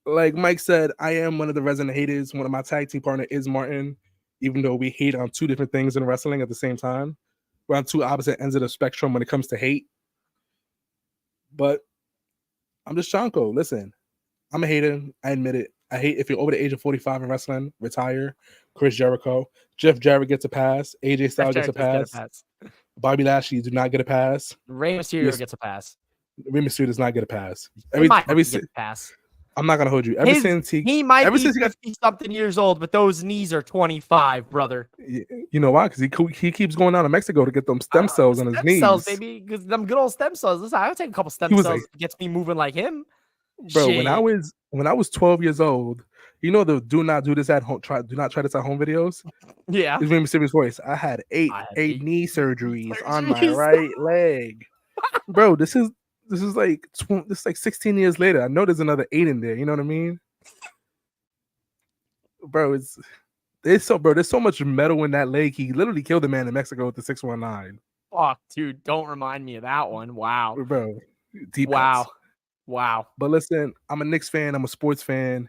like Mike said, I am one of the resident haters. One of my tag team partner is Martin, even though we hate on two different things in wrestling at the same time. We're on two opposite ends of the spectrum when it comes to hate. But I'm just Chanko. Listen, I'm a hater. I admit it. I hate if you're over the age of 45 in wrestling, retire. Chris Jericho. Jeff Jarrett gets a pass. AJ Styles gets a pass. Bobby Lashley do not get a pass. Rey Mysterio gets a pass. Rey Mysterio does not get a pass. Every get a pass. I'm not gonna hold you. He might be 50-something years old, but those knees are 25, brother. You know why? Because he keeps going down to Mexico to get them stem cells on his knees. Cells, baby, because them good old stem cells. Listen, I'll take a couple stem cells. Like, it gets me moving like him. Bro, when I was 12 years old, you know the do not do this at home, do not try this at home videos. Yeah, it's Rey Mysterio's voice. I had eight knee surgeries on my right leg. Bro, this is like 16 years later. I know there's another 8 in there. You know what I mean? Bro, there's so much metal in that leg. He literally killed a man in Mexico with the 619. Fuck, dude, don't remind me of that one. Wow, bro, deep wow. cuts. Wow. But listen, I'm a Knicks fan. I'm a sports fan.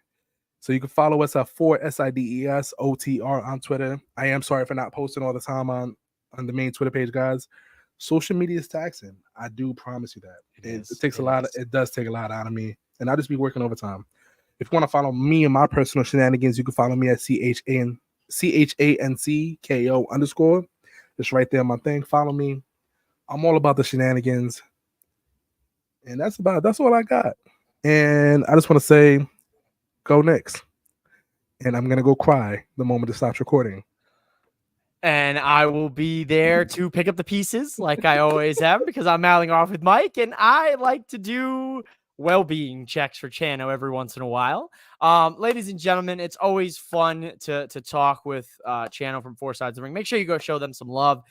So you can follow us at 4SIDESOTR on Twitter. I am sorry for not posting all the time on the main Twitter page, guys. Social media is taxing. I do promise you that. It takes a lot. It does take a lot out of me. And I'll just be working overtime. If you want to follow me and my personal shenanigans, you can follow me at CHANCKO_. It's right there on my thing. Follow me. I'm all about the shenanigans. And that's all I got. And I just want to say, go Knicks. And I'm going to go cry the moment it stops recording. And I will be there to pick up the pieces like I always have, because I'm mouthing off with Mike. And I like to do well-being checks for Chano every once in a while. Ladies and gentlemen, it's always fun to talk with Chano from Four Sides of the Ring. Make sure you go show them some love.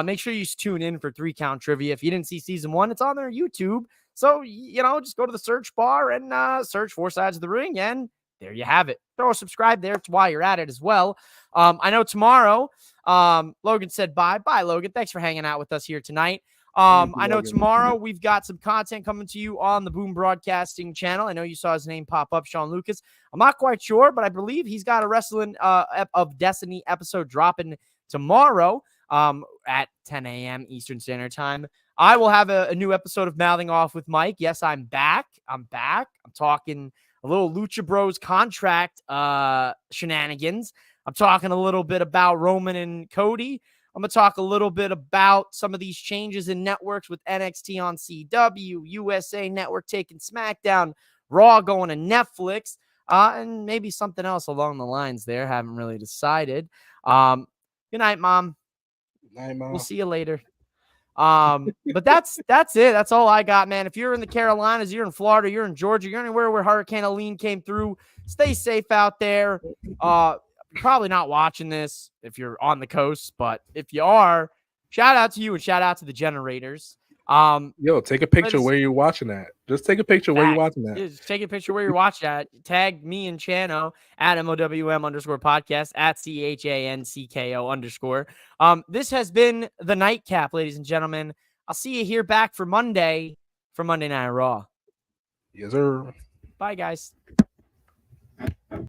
Make sure you tune in for 3-count trivia. If you didn't see season 1, it's on their YouTube. So, just go to the search bar and search 4 Sides of the Ring, and there you have it. Throw a subscribe there. It's why you're at it as well. I know tomorrow, Logan said bye. Bye, Logan. Thanks for hanging out with us here tonight. I know tomorrow we've got some content coming to you on the Boom Broadcasting channel. I know you saw his name pop up, Sean Lucas. I'm not quite sure, but I believe he's got a Wrestling of Destiny episode dropping tomorrow at 10 a.m. Eastern Standard Time. I will have a new episode of Mouthing Off with Mike. Yes, I'm back. I'm talking a little Lucha Bros contract shenanigans. I'm talking a little bit about Roman and Cody. I'm going to talk a little bit about some of these changes in networks with NXT on CW, USA Network taking SmackDown, Raw going to Netflix, and maybe something else along the lines there. Haven't really decided. Good night, Mom. Night, Mom. We'll see you later. But that's it. That's all I got, man. If you're in the Carolinas, you're in Florida, you're in Georgia, you're anywhere where Hurricane Helene came through, stay safe out there. Probably not watching this if you're on the coast, but if you are, shout out to you and shout out to the generators. Take a picture where you're watching that. Just take a picture where you're watching that. Just take a picture where you're watching that. Tag me and Chano at MOWM_podcast at CHANCKO_. This has been the Nightcap, ladies and gentlemen. I'll see you here back for Monday Night Raw. Yes, sir. Bye, guys.